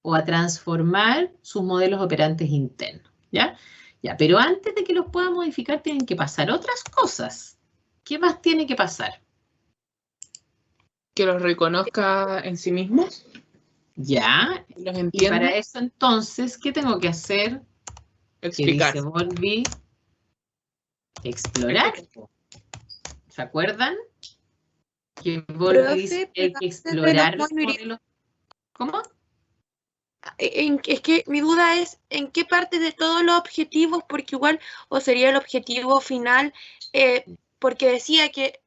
o a transformar sus modelos operantes internos, ¿ya? Ya, pero antes de que los pueda modificar tienen que pasar otras cosas. ¿Qué más tiene que pasar? Que los reconozca en sí mismos. Ya, los y entienda. para eso entonces, ¿qué tengo que hacer? Explicar. Que dice Volvi, explorar. ¿Se acuerdan? Que Volvi dice que hay que explorar los modelos. ¿Cómo? Es que mi duda es en qué parte de todos los objetivos, porque igual, o sería el objetivo final, porque decía que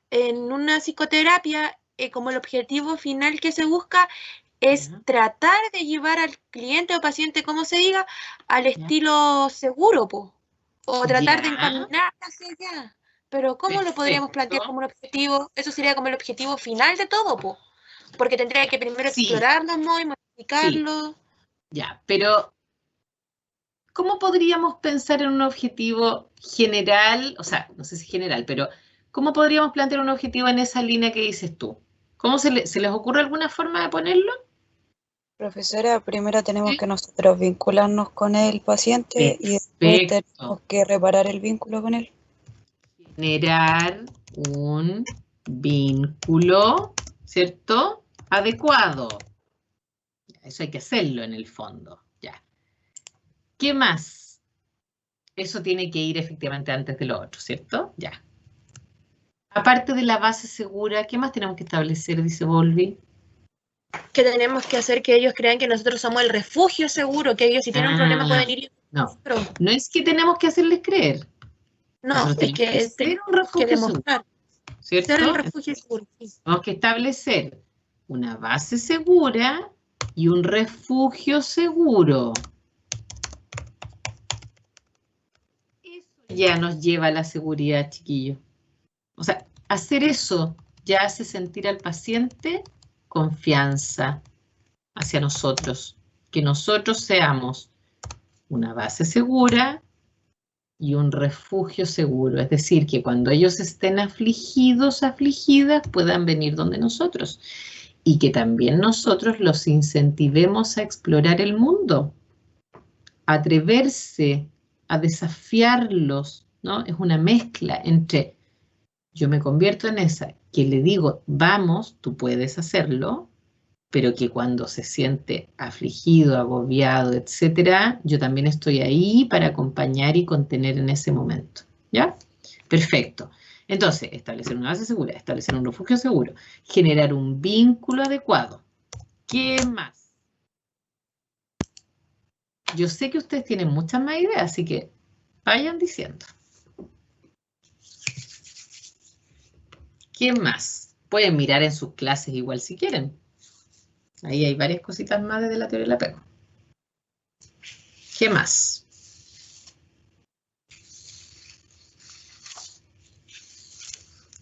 en una psicoterapia, como el objetivo final que se busca es tratar de llevar al cliente o paciente, como se diga, al estilo seguro, o tratar de encaminar hacia allá. Pero ¿cómo lo podríamos plantear como un objetivo? Eso sería como el objetivo final de todo, porque tendría que primero explorarlo, ¿no? Y modificarlo. Sí. Ya, pero ¿cómo podríamos pensar en un objetivo general? O sea, no sé si general, pero ¿cómo podríamos plantear un objetivo en esa línea que dices tú? ¿Cómo se les ocurre alguna forma de ponerlo? Profesora, primero tenemos que nosotros vincularnos con el paciente y después tenemos que reparar el vínculo con él. Generar un vínculo, ¿cierto? Adecuado. Eso hay que hacerlo en el fondo, ya. ¿Qué más? Eso tiene que ir efectivamente antes de lo otro, ¿cierto? Ya. Aparte de la base segura, ¿qué más tenemos que establecer, dice Volvi? Que tenemos que hacer que ellos crean que nosotros somos el refugio seguro, que ellos si tienen un problema pueden ir. No, no es que tenemos que hacerles creer. No, es que ser un refugio demostrar. Seguro, ¿cierto? Ser el refugio seguro. Sí. Tenemos que establecer una base segura y un refugio seguro. Eso ya nos lleva a la seguridad, chiquillos. O sea, hacer eso ya hace sentir al paciente confianza hacia nosotros. Que nosotros seamos una base segura y un refugio seguro. Es decir, que cuando ellos estén afligidos, afligidas, puedan venir donde nosotros. Y que también nosotros los incentivemos a explorar el mundo, a atreverse, a desafiarlos, ¿no? Es una mezcla entre yo me convierto en esa, que le digo, vamos, tú puedes hacerlo, pero que cuando se siente afligido, agobiado, etcétera, yo también estoy ahí para acompañar y contener en ese momento. ¿Ya? Perfecto. Entonces, establecer una base segura, establecer un refugio seguro, generar un vínculo adecuado. ¿Qué más? Yo sé que ustedes tienen muchas más ideas, así que vayan diciendo. ¿Qué más? Pueden mirar en sus clases igual si quieren. Ahí hay varias cositas más desde la teoría del apego. ¿Qué más?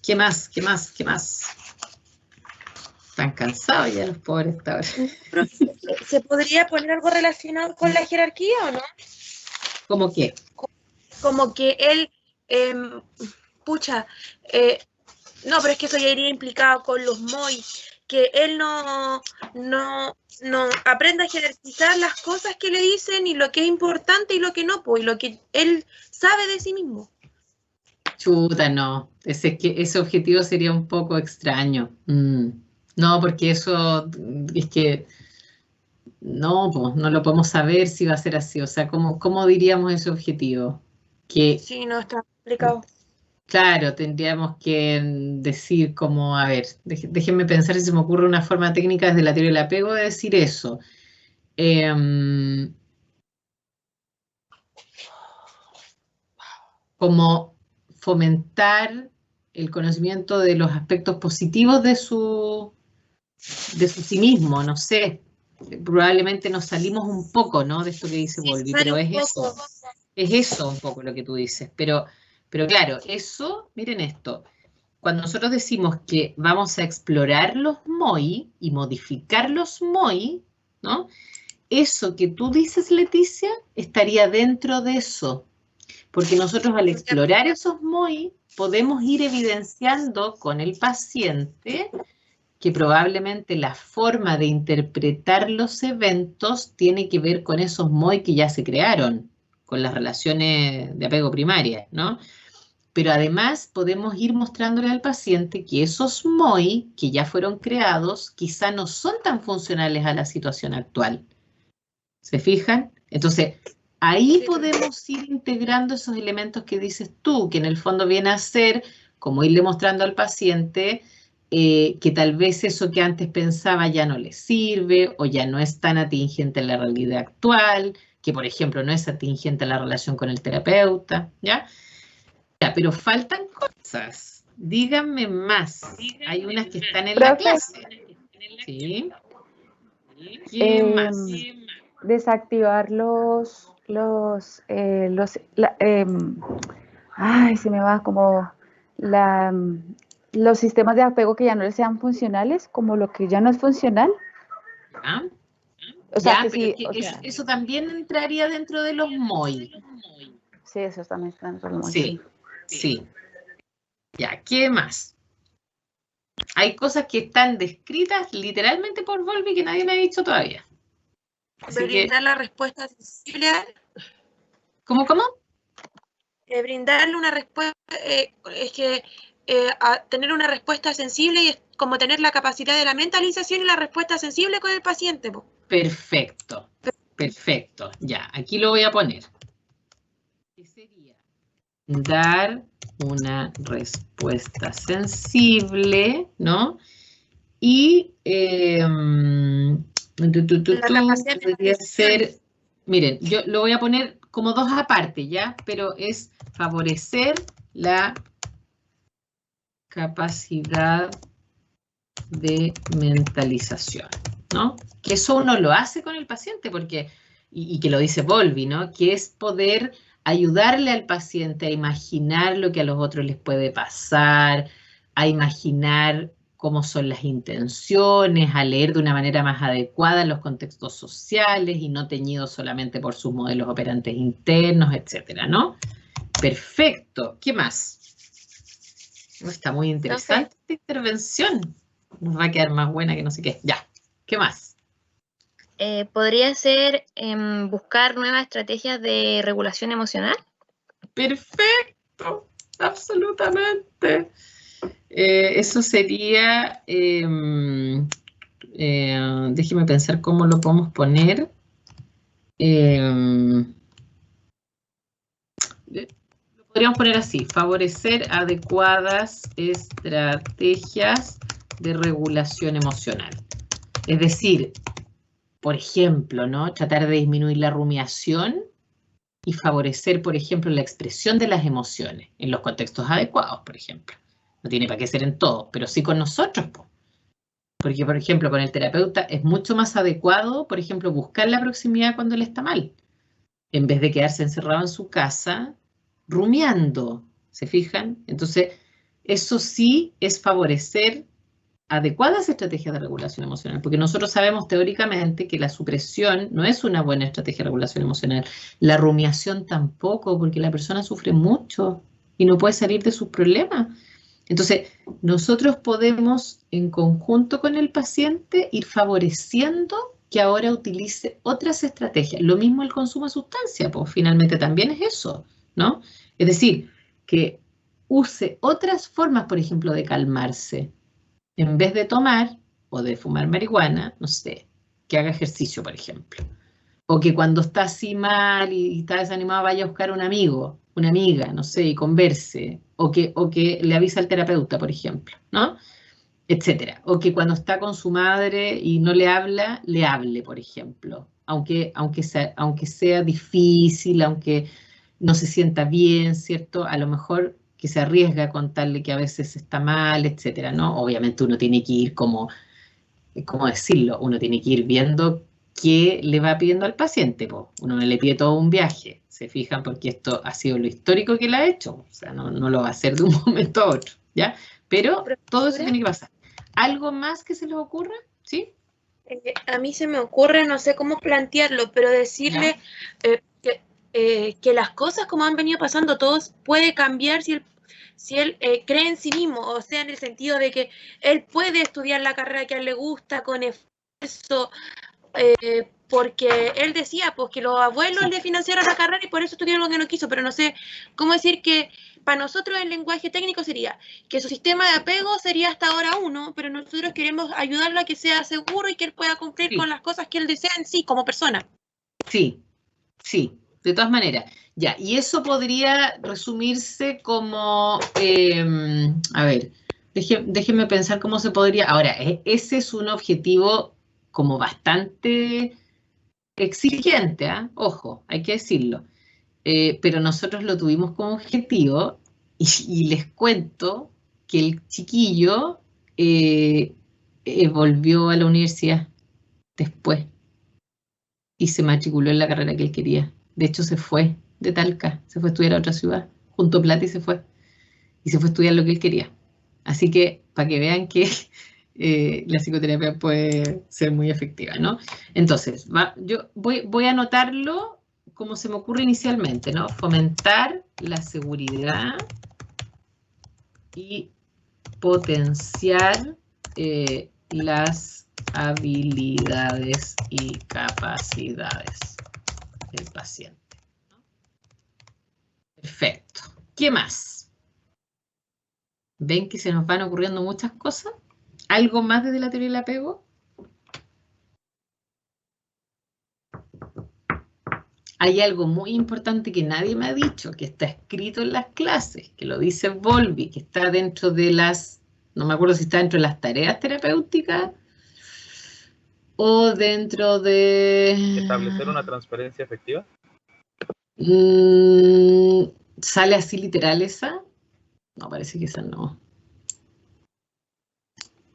¿Qué más? ¿Qué más? ¿Qué más? Están cansados ya los pobres hasta ahora. ¿Se podría poner algo relacionado con la jerarquía o no? ¿Cómo qué? Como que él, no, pero es que eso ya iría implicado con los MOI, que él no aprenda a jerarquizar las cosas que le dicen y lo que es importante y lo que no, pues, y lo que él sabe de sí mismo. Chuta, no. Ese objetivo sería un poco extraño. No, porque eso es que no, pues, no lo podemos saber si va a ser así. O sea, ¿cómo diríamos ese objetivo? Que, sí, no está explicado. Claro, tendríamos que decir como, a ver, déjenme pensar si se me ocurre una forma técnica desde la teoría del apego de decir eso. Como fomentar el conocimiento de los aspectos positivos de su sí mismo, no sé. Probablemente nos salimos un poco, ¿no? De esto que dice Volvi, pero es eso. Es eso un poco lo que tú dices. Pero claro, eso, miren esto. Cuando nosotros decimos que vamos a explorar los MOI y modificar los MOI, ¿no? Eso que tú dices, Leticia, estaría dentro de eso. Porque nosotros al explorar esos MOI podemos ir evidenciando con el paciente que probablemente la forma de interpretar los eventos tiene que ver con esos MOI que ya se crearon, con las relaciones de apego primarias, ¿no? Pero además podemos ir mostrándole al paciente que esos MOI que ya fueron creados quizá no son tan funcionales a la situación actual. ¿Se fijan? Entonces, ahí podemos ir integrando esos elementos que dices tú, que en el fondo viene a ser como irle mostrando al paciente que tal vez eso que antes pensaba ya no le sirve o ya no es tan atingente en la realidad actual, que por ejemplo no es atingente en la relación con el terapeuta, ¿ya? Ya, pero faltan cosas. Díganme más. Hay unas que están en la clase. ¿Sí? ¿Qué más? Desactivar ay, se me va como los sistemas de apego que ya no les sean funcionales, como lo que ya no es funcional. ¿Ah? O sea, ya, que pero sí, eso también entraría dentro de los MOI. Sí, eso también está dentro de los MOI. Sí, sí. Ya, ¿qué más? Hay cosas que están descritas literalmente por Volvi que nadie me ha dicho todavía. Brindar la respuesta sensible. ¿Cómo? Brindarle una respuesta, tener una respuesta sensible y es como tener la capacidad de la mentalización y la respuesta sensible con el paciente. Perfecto, perfecto. Ya, aquí lo voy a poner. ¿Qué sería? Dar una respuesta sensible, ¿no? Y podría ser, miren, yo lo voy a poner como dos aparte, ¿ya? Pero es favorecer la capacidad de mentalización, ¿no? Que eso uno lo hace con el paciente porque, y que lo dice Volvi, ¿no? Que es poder ayudarle al paciente a imaginar lo que a los otros les puede pasar, a imaginar cómo son las intenciones, a leer de una manera más adecuada los contextos sociales y no teñidos solamente por sus modelos operantes internos, etcétera, ¿no? Perfecto. ¿Qué más? Está muy interesante esta intervención. Nos va a quedar más buena que no sé qué. Ya. ¿Qué más? Podría ser buscar nuevas estrategias de regulación emocional. Perfecto. Absolutamente. Eso sería... déjeme pensar cómo lo podemos poner. Lo podríamos poner así: favorecer adecuadas estrategias de regulación emocional. Es decir, por ejemplo, ¿no? Tratar de disminuir la rumiación y favorecer, por ejemplo, la expresión de las emociones en los contextos adecuados, por ejemplo. No tiene para qué ser en todos, pero sí con nosotros, po. Porque, por ejemplo, con el terapeuta es mucho más adecuado, por ejemplo, buscar la proximidad cuando él está mal, en vez de quedarse encerrado en su casa rumiando, ¿se fijan? Entonces, eso sí es favorecer adecuadas estrategias de regulación emocional, porque nosotros sabemos teóricamente que la supresión no es una buena estrategia de regulación emocional, la rumiación tampoco, porque la persona sufre mucho y no puede salir de sus problemas. Entonces, nosotros podemos, en conjunto con el paciente, ir favoreciendo que ahora utilice otras estrategias. Lo mismo el consumo de sustancia, pues finalmente también es eso, ¿no? Es decir, que use otras formas, por ejemplo, de calmarse. En vez de tomar o de fumar marihuana, no sé, que haga ejercicio, por ejemplo. O que cuando está así mal y está desanimado vaya a buscar un amigo, una amiga, no sé, y converse. O que le avise al terapeuta, por ejemplo, ¿no? Etcétera. O que cuando está con su madre y no le habla, le hable, por ejemplo. Aunque sea difícil, aunque no se sienta bien, ¿cierto? A lo mejor que se arriesga a contarle que a veces está mal, etcétera, ¿no? Obviamente uno tiene que ir ¿cómo decirlo? Uno tiene que ir viendo qué le va pidiendo al paciente, po. Uno no le pide todo un viaje, se fijan, porque esto ha sido lo histórico que le ha hecho, o sea, no lo va a hacer de un momento a otro, ¿ya? Pero todo eso tiene que pasar. ¿Algo más que se les ocurra? ¿Sí? A mí se me ocurre, no sé cómo plantearlo, pero decirle que las cosas como han venido pasando todos puede cambiar si él cree en sí mismo, o sea, en el sentido de que él puede estudiar la carrera que a él le gusta con esfuerzo, porque él decía pues que los abuelos le financiaron la carrera y por eso estudió algo que no quiso, pero no sé cómo decir que para nosotros el lenguaje técnico sería que su sistema de apego sería hasta ahora 1, pero nosotros queremos ayudarlo a que sea seguro y que él pueda cumplir con las cosas que él desea en sí como persona. Sí, sí, de todas maneras. Ya, y eso podría resumirse como, a ver, déjenme pensar cómo se podría. Ahora, ese es un objetivo como bastante exigente, ¿eh? Ojo, hay que decirlo. Pero nosotros lo tuvimos como objetivo y les cuento que el chiquillo volvió a la universidad después y se matriculó en la carrera que él quería. De hecho, se fue de Talca, se fue a estudiar a otra ciudad, juntó plata y se fue. Y se fue a estudiar lo que él quería. Así que, para que vean que la psicoterapia puede ser muy efectiva, ¿no? Entonces, yo voy a anotarlo como se me ocurre inicialmente, ¿no? Fomentar la seguridad y potenciar las habilidades y capacidades del paciente, ¿no? Perfecto. ¿Qué más? ¿Ven que se nos van ocurriendo muchas cosas? ¿Algo más desde la teoría del apego? Hay algo muy importante que nadie me ha dicho, que está escrito en las clases, que lo dice Bowlby, que está dentro de las, no me acuerdo si está dentro de las tareas terapéuticas o dentro de... ¿Establecer una transferencia efectiva? ¿Sale así literal esa? No, parece que esa no.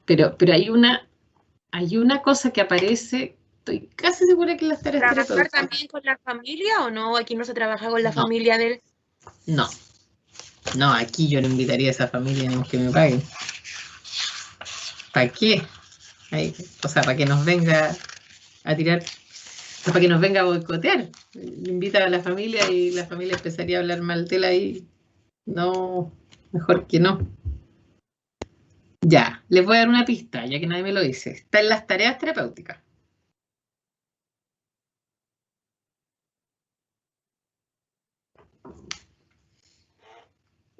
Pero hay una cosa que aparece, estoy casi segura que en las tareas ¿Trabajar terapéuticas. también con la familia o no? Aquí no se trabaja con la familia de él. No, aquí yo no invitaría a esa familia ni aunque me paguen. ¿Para qué? O sea, para que nos venga a tirar. para que nos venga a boicotear. Invita a la familia y la familia empezaría a hablar mal de él ahí. No, mejor que no. Ya, les voy a dar una pista, ya que nadie me lo dice. Está en las tareas terapéuticas.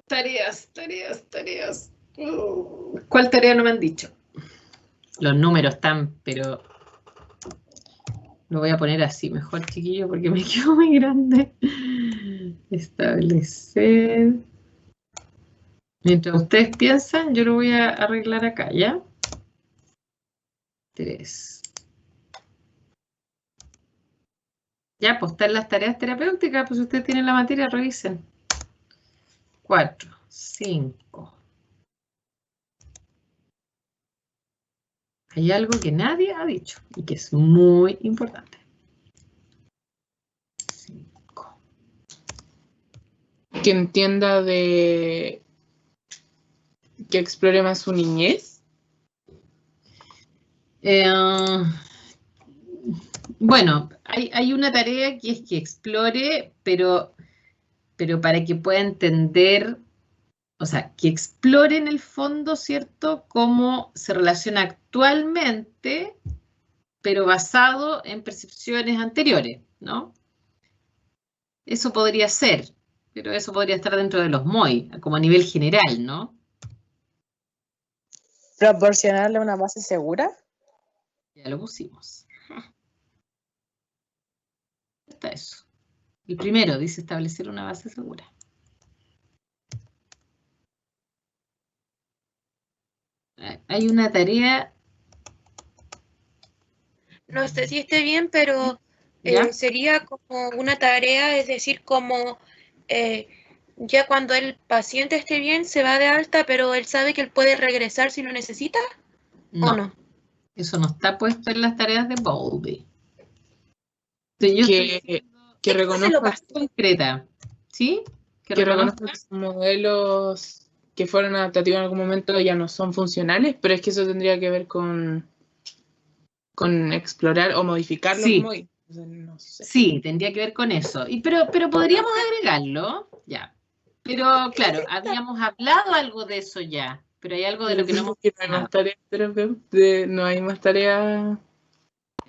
Tareas. ¿Cuál tarea no me han dicho? Los números están, pero lo voy a poner así mejor, chiquillo, porque me quedo muy grande. Establecer. Mientras ustedes piensan, yo lo voy a arreglar acá, ¿ya? 3. Ya, pues están las tareas terapéuticas, pues ustedes tienen la materia, revisen. 4, 5. Hay algo que nadie ha dicho y que es muy importante. 5. Que entienda de... que explore más su niñez. Bueno, hay una tarea que es que explore, pero para que pueda entender, o sea, que explore en el fondo, ¿cierto?, cómo se relaciona actualmente, pero basado en percepciones anteriores, ¿no? Eso podría ser, pero eso podría estar dentro de los MOI, como a nivel general, ¿no? ¿Proporcionarle una base segura? Ya lo pusimos. Está eso. El primero dice establecer una base segura. Hay una tarea. No sé si esté bien, pero sería como una tarea, es decir, como ya cuando el paciente esté bien se va de alta, pero él sabe que él puede regresar si lo necesita, ¿o no? Eso no está puesto en las tareas de Bowlby. Que reconozca concreta, ¿sí? Que reconozca que sus modelos que fueron adaptativos en algún momento ya no son funcionales, pero es que eso tendría que ver con explorar o modificar los MOI. O sea, no sé. Sí, tendría que ver con eso. Pero podríamos agregarlo, ya. Pero claro, habíamos hablado algo de eso ya, pero hay algo de lo que no hemos hablado. No hay más tareas.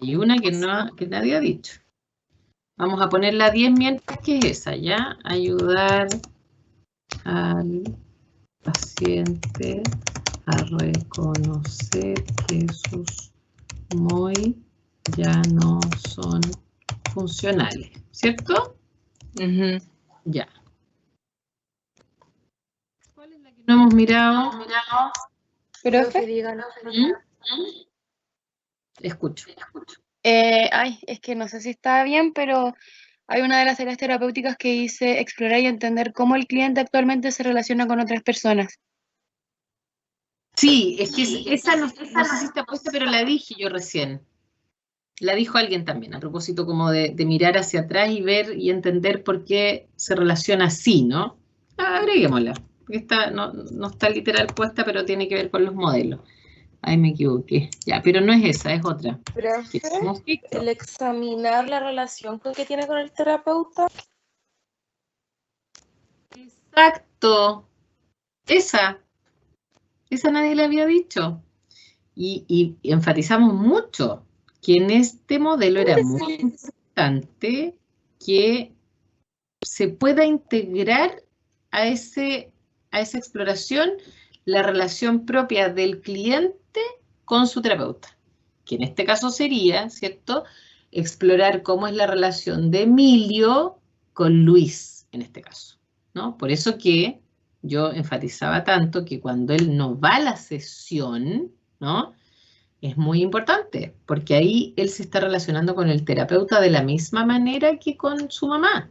Hay una que nadie ha dicho. Vamos a poner la 10 mientras que es esa, ¿ya? Ayudar al paciente a reconocer que sus MOI ya no son funcionales, ¿cierto? Ya. ¿Cuál es la que no hemos mirado? Profe. Escucho. Es que no sé si está bien, pero hay una de las tareas terapéuticas que dice explorar y entender cómo el cliente actualmente se relaciona con otras personas. Sí, es que esa no sé si está puesta, pero la dije yo recién. La dijo alguien también, a propósito como de mirar hacia atrás y ver y entender por qué se relaciona así, ¿no? Agreguémosla, porque no está literal puesta, pero tiene que ver con los modelos. Ay, me equivoqué. Ya, pero no es esa, es otra. Profe, el examinar la relación que tiene con el terapeuta. Exacto. Esa nadie le había dicho. Y enfatizamos mucho que en este modelo era muy importante que se pueda integrar a esa exploración la relación propia del cliente con su terapeuta, que en este caso sería, ¿cierto?, explorar cómo es la relación de Emilio con Luis, en este caso, ¿no? Por eso que yo enfatizaba tanto que cuando él no va a la sesión, ¿no?, es muy importante, porque ahí él se está relacionando con el terapeuta de la misma manera que con su mamá.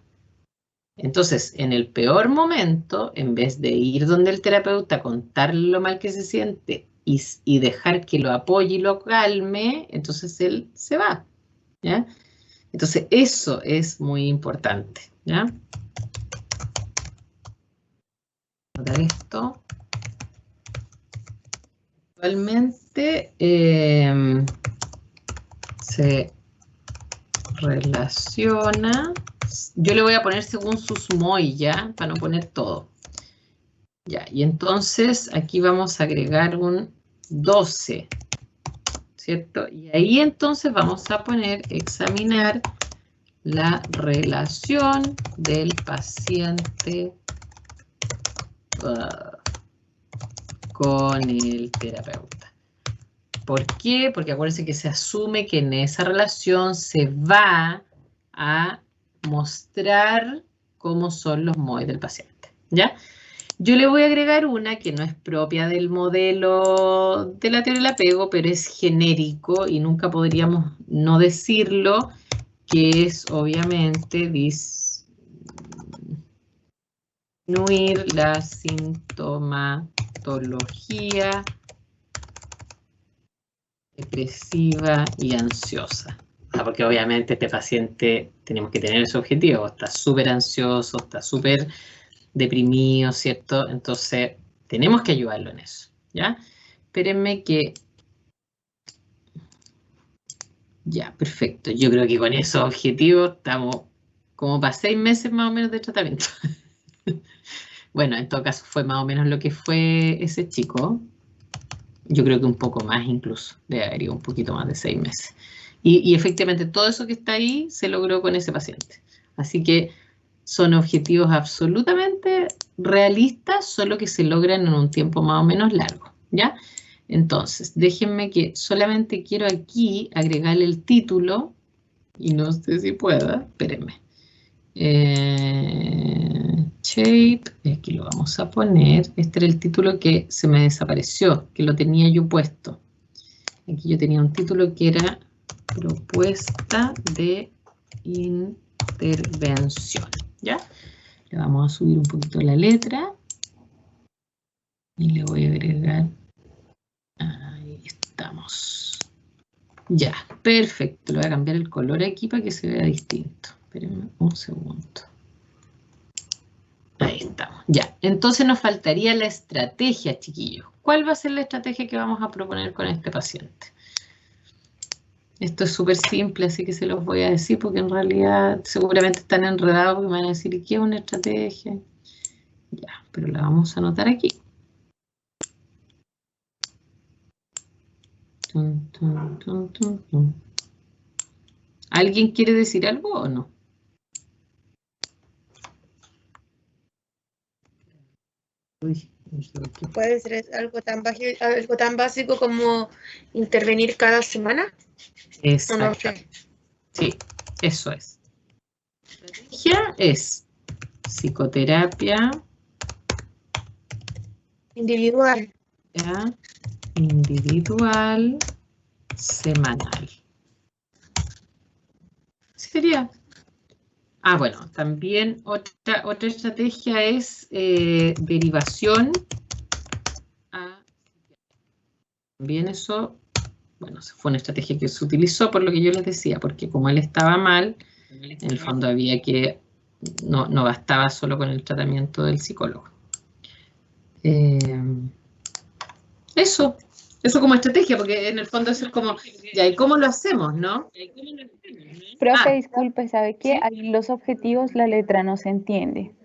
Entonces, en el peor momento, en vez de ir donde el terapeuta, contarle lo mal que se siente y dejar que lo apoye y lo calme, entonces él se va, ¿ya? Entonces, eso es muy importante, ¿ya? Notar esto. Actualmente se relaciona. Yo le voy a poner según sus MOI, ¿ya? Para no poner todo. Ya, y entonces aquí vamos a agregar un 12, ¿cierto? Y ahí entonces vamos a poner examinar la relación del paciente con el terapeuta. ¿Por qué? Porque acuérdense que se asume que en esa relación se va a mostrar cómo son los MOI del paciente, ¿ya? Yo le voy a agregar una que no es propia del modelo de la teoría del apego, pero es genérico y nunca podríamos no decirlo, que es obviamente disminuir la sintomatología depresiva y ansiosa. Porque obviamente este paciente tenemos que tener ese objetivo, está súper ansioso, está súper deprimido, ¿cierto? Entonces tenemos que ayudarlo en eso, ¿ya? Espérenme que... Ya, perfecto. Yo creo que con esos objetivos estamos como para 6 meses más o menos de tratamiento. Bueno, en todo caso fue más o menos lo que fue ese chico. Yo creo que un poco más incluso, debe haber ido un poquito más de 6 meses. Y efectivamente todo eso que está ahí se logró con ese paciente. Así que son objetivos absolutamente realistas, solo que se logran en un tiempo más o menos largo, ¿ya? Entonces, déjenme que solamente quiero aquí agregarle el título, y no sé si pueda, espérenme. Shape, aquí lo vamos a poner. Este era el título que se me desapareció, que lo tenía yo puesto. Aquí yo tenía un título que era propuesta de intervención, ¿ya? Le vamos a subir un poquito la letra y le voy a agregar, ahí estamos. Ya, perfecto, le voy a cambiar el color aquí para que se vea distinto. Espérenme un segundo. Ahí estamos, ya. Entonces nos faltaría la estrategia, chiquillos. ¿Cuál va a ser la estrategia que vamos a proponer con este paciente? Esto es súper simple, así que se los voy a decir porque en realidad seguramente están enredados porque me van a decir, ¿y qué es una estrategia? Ya, pero la vamos a anotar aquí. Tum, tum, tum, tum, tum. ¿Alguien quiere decir algo o no? Uy, ¿Puede ser algo tan básico como intervenir cada semana? Exacto. No sé. Sí, eso es. La estrategia es psicoterapia individual. Ya, individual semanal. Sería. Ah, bueno, también otra estrategia es derivación a... También eso, bueno, fue una estrategia que se utilizó por lo que yo les decía, porque como él estaba mal, en el fondo había que... No bastaba solo con el tratamiento del psicólogo. Eso como estrategia, porque en el fondo eso es como, ya, ¿y cómo lo hacemos, no? Profe, disculpe, ¿sabe qué? Ahí en los objetivos la letra no se entiende.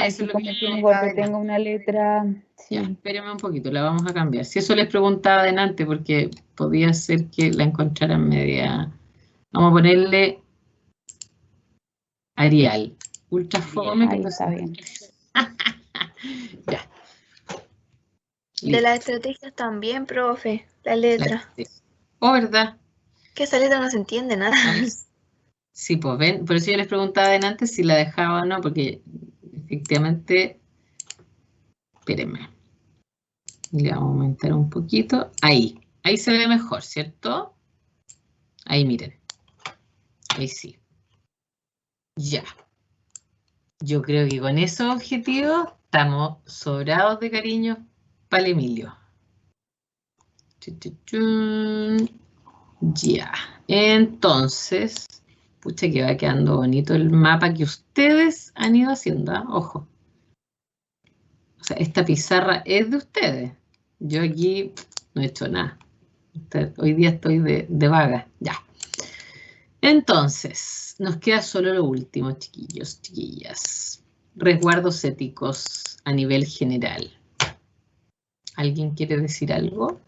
Eso es lo que mejor que tenga una letra, sí. Ya, espérame un poquito, la vamos a cambiar. Si eso les preguntaba adelante, porque podía ser que la encontraran media... Vamos a ponerle Arial. Ultra fome. Ahí está bien. Ya. De las estrategias también, profe, la letra. Oh, ¿verdad? Que esa letra no se entiende nada. Sí, pues ven, por eso yo les preguntaba adelante si la dejaba o no, porque efectivamente, espérenme, le vamos a aumentar un poquito, ahí se ve mejor, ¿cierto? Ahí miren, ahí sí. Ya, yo creo que con esos objetivos estamos sobrados de cariño para el Emilio. Ya, entonces, pucha que va quedando bonito el mapa que ustedes han ido haciendo, ¿eh? Ojo. O sea, esta pizarra es de ustedes. Yo aquí no he hecho nada. Hoy día estoy de vaga, ya. Entonces, nos queda solo lo último, chiquillos, chiquillas. Resguardos éticos a nivel general. ¿Alguien quiere decir algo?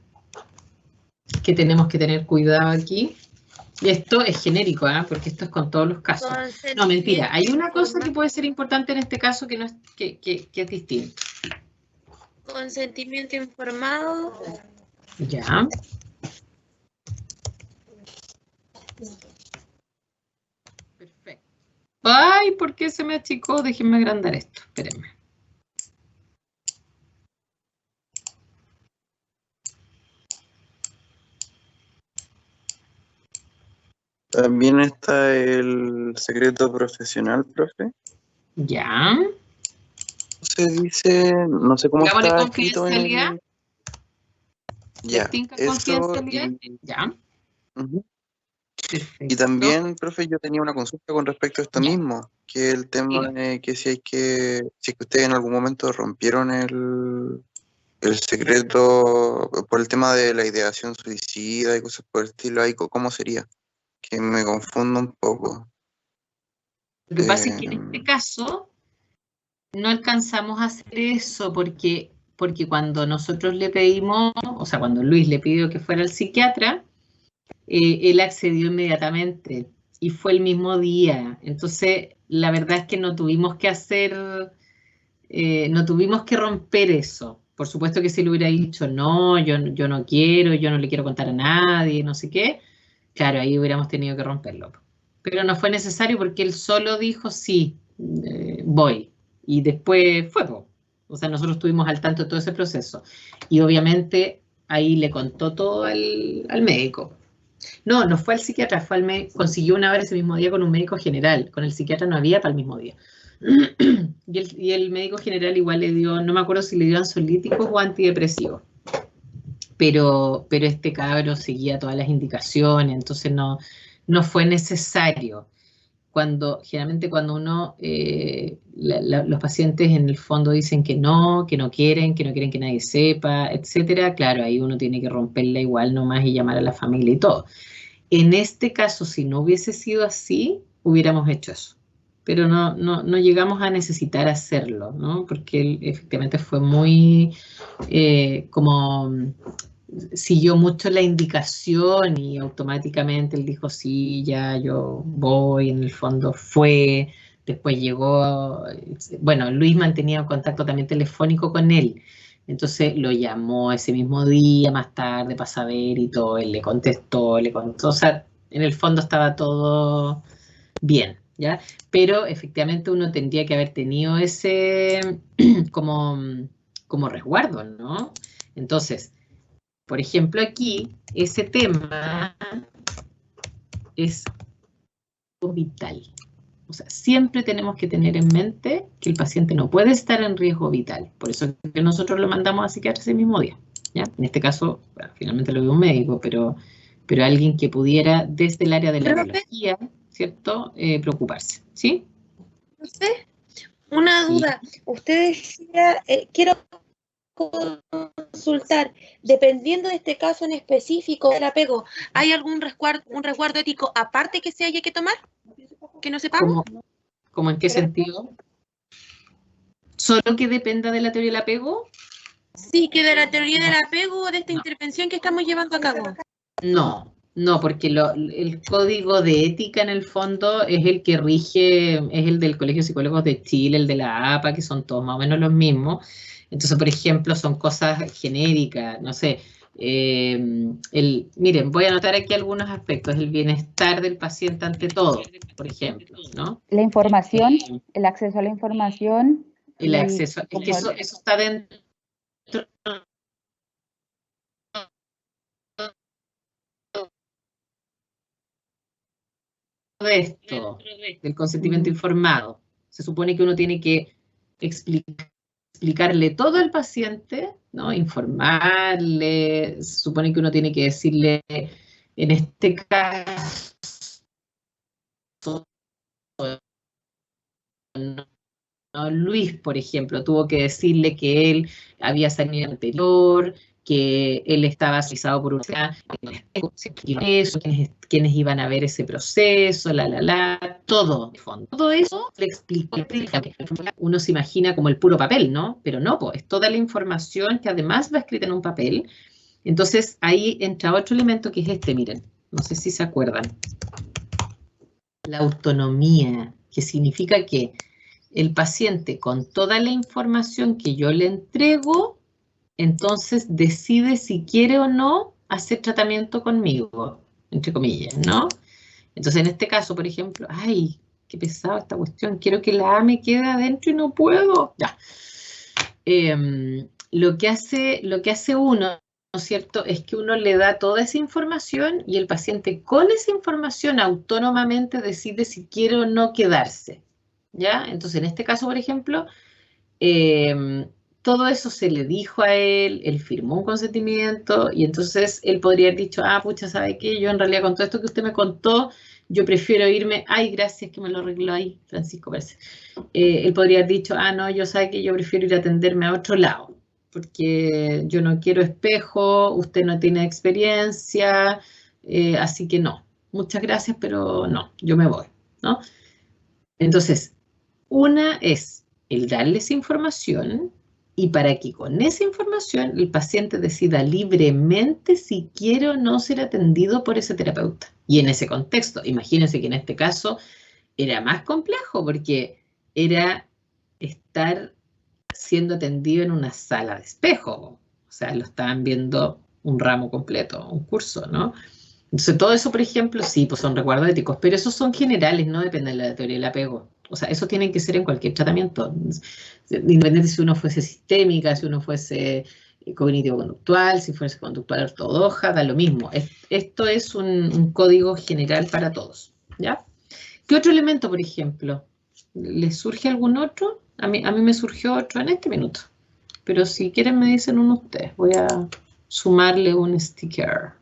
Que tenemos que tener cuidado aquí. Y esto es genérico, porque esto es con todos los casos. No, mentira. Hay una cosa que puede ser importante en este caso que no es, que es distinto. Consentimiento informado. Ya. Perfecto. Ay, ¿por qué se me achicó? Déjenme agrandar esto. Espérenme. También está el secreto profesional, profe. Ya. Se dice, no sé cómo Digámosle está escrito en confidencialidad. el... Ya, Distinta eso confidencialidad. y... Ya. Ujú. Perfecto. Y también, profe, yo tenía una consulta con respecto a esto Ya. mismo, que el tema de que si es que ustedes en algún momento rompieron el secreto por el tema de la ideación suicida y cosas por el estilo, ahí ¿cómo sería? Que me confundo un poco. Lo que pasa es que en este caso no alcanzamos a hacer eso porque cuando nosotros le pedimos, o sea, cuando Luis le pidió que fuera al psiquiatra, él accedió inmediatamente y fue el mismo día. Entonces, la verdad es que no tuvimos que hacer, no tuvimos que romper eso. Por supuesto que si le hubiera dicho, no, yo no quiero, yo no le quiero contar a nadie, no sé qué, claro, ahí hubiéramos tenido que romperlo. Pero no fue necesario porque él solo dijo, sí, voy. Y después fue, po. O sea, nosotros estuvimos al tanto de todo ese proceso. Y obviamente ahí le contó todo al médico. No, no fue al psiquiatra, fue al médico, consiguió una hora ese mismo día con un médico general. Con el psiquiatra no había para el mismo día. Y el médico general igual le dio, no me acuerdo si le dio ansiolíticos o antidepresivos. Pero este cabro seguía todas las indicaciones, entonces no fue necesario. Generalmente cuando uno, los pacientes en el fondo dicen que no quieren que nadie sepa, etcétera, claro, ahí uno tiene que romperla igual nomás y llamar a la familia y todo. En este caso, si no hubiese sido así, hubiéramos hecho eso. Pero no llegamos a necesitar hacerlo, ¿no? Porque él efectivamente fue muy como siguió mucho la indicación y automáticamente él dijo, sí, ya yo voy, en el fondo fue, después llegó, bueno, Luis mantenía un contacto también telefónico con él, entonces lo llamó ese mismo día, más tarde, para saber y todo, él le contestó, o sea, en el fondo estaba todo bien, ¿ya? Pero efectivamente uno tendría que haber tenido ese como resguardo, ¿no? Entonces, por ejemplo, aquí, ese tema es vital. O sea, siempre tenemos que tener en mente que el paciente no puede estar en riesgo vital. Por eso es que nosotros lo mandamos a psiquiatra ese mismo día, ¿ya? En este caso, bueno, finalmente lo vio un médico, pero alguien que pudiera, desde el área de la neurología, ¿cierto?, preocuparse, ¿sí? No sé, una duda. Usted decía, quiero consultar, dependiendo de este caso en específico del apego, ¿hay algún resguardo ético aparte que se haya que tomar? ¿Que no sepamos? ¿Cómo en qué sentido? ¿Solo que dependa de la teoría del apego? Sí, que de la teoría del apego o de esta intervención que estamos llevando a cabo. No, porque el código de ética en el fondo es el que rige, es el del Colegio de Psicólogos de Chile, el de la APA, que son todos más o menos los mismos. Entonces, por ejemplo, son cosas genéricas, no sé, miren, voy a anotar aquí algunos aspectos, el bienestar del paciente ante todo, por ejemplo, ¿no? La información, el acceso a la información. El acceso, es que eso está dentro de esto, del consentimiento informado. Se supone que uno tiene que explicarle todo al paciente, ¿no? Informarle, se supone que uno tiene que decirle, en este caso, ¿no? Luis, por ejemplo, tuvo que decirle que él había salido anterior, que él estaba asesado por una eso, quienes iban a ver ese proceso, todo. Todo eso le explica. Uno se imagina como el puro papel, ¿no? Pero no, pues, es toda la información que además va escrita en un papel. Entonces, ahí entra otro elemento que es este, miren, no sé si se acuerdan. La autonomía, que significa que el paciente, con toda la información que yo le entrego, entonces decide si quiere o no hacer tratamiento conmigo, entre comillas, ¿no? Entonces, en este caso, por ejemplo, ¡ay, qué pesado esta cuestión! Quiero que la A me quede adentro y no puedo. Ya. Lo que hace uno, ¿no es cierto?, es que uno le da toda esa información y el paciente con esa información autónomamente decide si quiere o no quedarse, ¿ya? Entonces, en este caso, por ejemplo, todo eso se le dijo a él firmó un consentimiento y entonces él podría haber dicho, pucha, ¿sabe qué? Yo en realidad con todo esto que usted me contó, yo prefiero irme, ay, gracias que me lo arregló ahí, Francisco, parece. Él podría haber dicho, no, yo sabe que yo prefiero ir a atenderme a otro lado, porque yo no quiero espejo, usted no tiene experiencia, así que no, muchas gracias, pero no, yo me voy, ¿no? Entonces, una es el darles información y para que con esa información el paciente decida libremente si quiere o no ser atendido por ese terapeuta. Y en ese contexto, imagínense que en este caso era más complejo porque era estar siendo atendido en una sala de espejo. O sea, lo estaban viendo un ramo completo, un curso, ¿no? Entonces, todo eso, por ejemplo, sí, pues son recuerdos éticos, pero esos son generales, no depende de la teoría del apego. O sea, eso tiene que ser en cualquier tratamiento, independiente si uno fuese sistémica, si uno fuese cognitivo-conductual, si fuese conductual ortodoxa, da lo mismo. Esto es un código general para todos, ¿ya? ¿Qué otro elemento, por ejemplo? ¿Les surge algún otro? A mí me surgió otro en este minuto, pero si quieren me dicen uno ustedes. Voy a sumarle un sticker.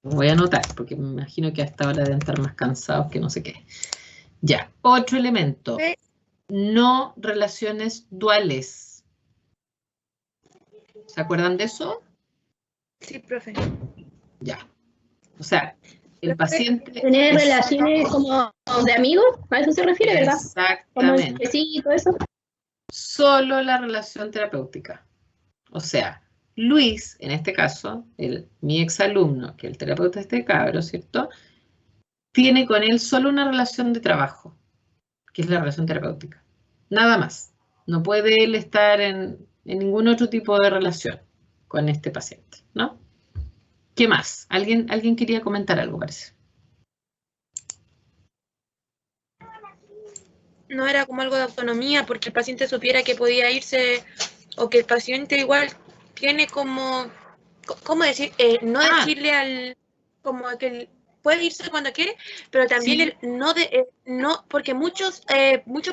Voy a anotar, porque me imagino que hasta ahora deben estar más cansados que no sé qué. Ya, otro elemento. No relaciones duales. ¿Se acuerdan de eso? Sí, profe. Ya. O sea, el paciente... Tener relaciones como de amigos, a eso se refiere, ¿verdad? Exactamente. Como sí, todo eso. Solo la relación terapéutica. O sea, Luis, en este caso, mi exalumno, que es el terapeuta de este cabro, ¿cierto? Tiene con él solo una relación de trabajo, que es la relación terapéutica. Nada más. No puede él estar en ningún otro tipo de relación con este paciente, ¿no? ¿Qué más? ¿Alguien quería comentar algo, parece? No era como algo de autonomía, porque el paciente supiera que podía irse, o que el paciente igual tiene como, ¿cómo decir? No decirle al, como que puede irse cuando quiere, pero también sí. No, porque muchos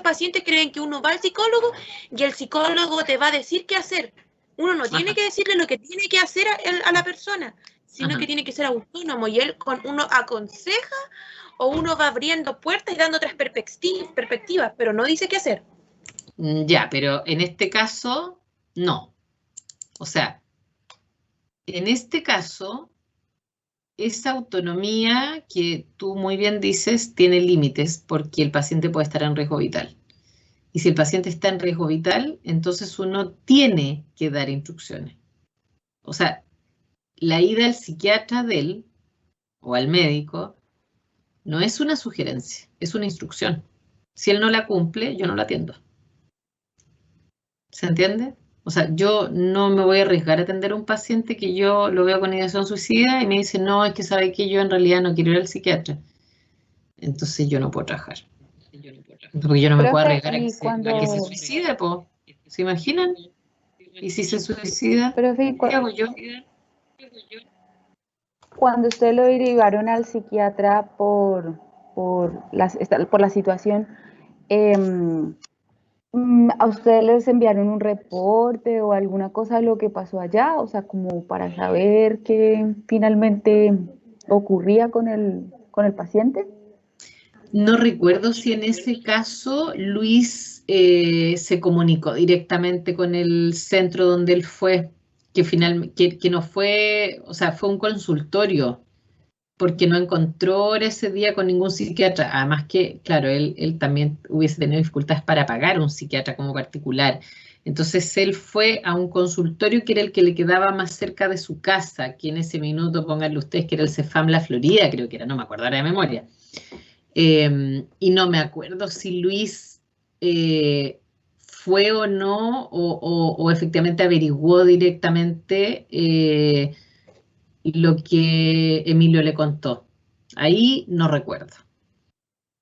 pacientes creen que uno va al psicólogo y el psicólogo te va a decir qué hacer. Uno no tiene que decirle lo que tiene que hacer a la persona, sino que tiene que ser autónomo, y él uno aconseja o uno va abriendo puertas y dando otras perspectivas, pero no dice qué hacer. Ya, pero en este caso, no. O sea, en este caso, esa autonomía que tú muy bien dices tiene límites porque el paciente puede estar en riesgo vital. Y si el paciente está en riesgo vital, entonces uno tiene que dar instrucciones. O sea, la ida al psiquiatra de él o al médico no es una sugerencia, es una instrucción. Si él no la cumple, yo no la atiendo. ¿Se entiende? O sea, yo no me voy a arriesgar a atender a un paciente que yo lo veo con ideación suicida y me dice, no, es que sabe que yo en realidad no quiero ir al psiquiatra. Entonces yo no puedo trabajar. Porque yo no me puedo arriesgar a que se suicide, po. ¿Se imaginan? ¿Y si se suicida? Profe, ¿qué hago yo? Cuando usted lo derivaron al psiquiatra por la situación, ¿a ustedes les enviaron un reporte o alguna cosa de lo que pasó allá? O sea, como para saber qué finalmente ocurría con el paciente. No recuerdo si en ese caso Luis se comunicó directamente con el centro donde él fue, que finalmente, que no fue, o sea, fue un consultorio, porque no encontró hora ese día con ningún psiquiatra. Además que, claro, él también hubiese tenido dificultades para pagar un psiquiatra como particular. Entonces él fue a un consultorio que era el que le quedaba más cerca de su casa, que en ese minuto, pónganle ustedes, que era el CEFAM La Florida, creo que era, no me acuerdo ahora de memoria. Y no me acuerdo si Luis fue o no, o efectivamente averiguó directamente lo que Emilio le contó. Ahí no recuerdo.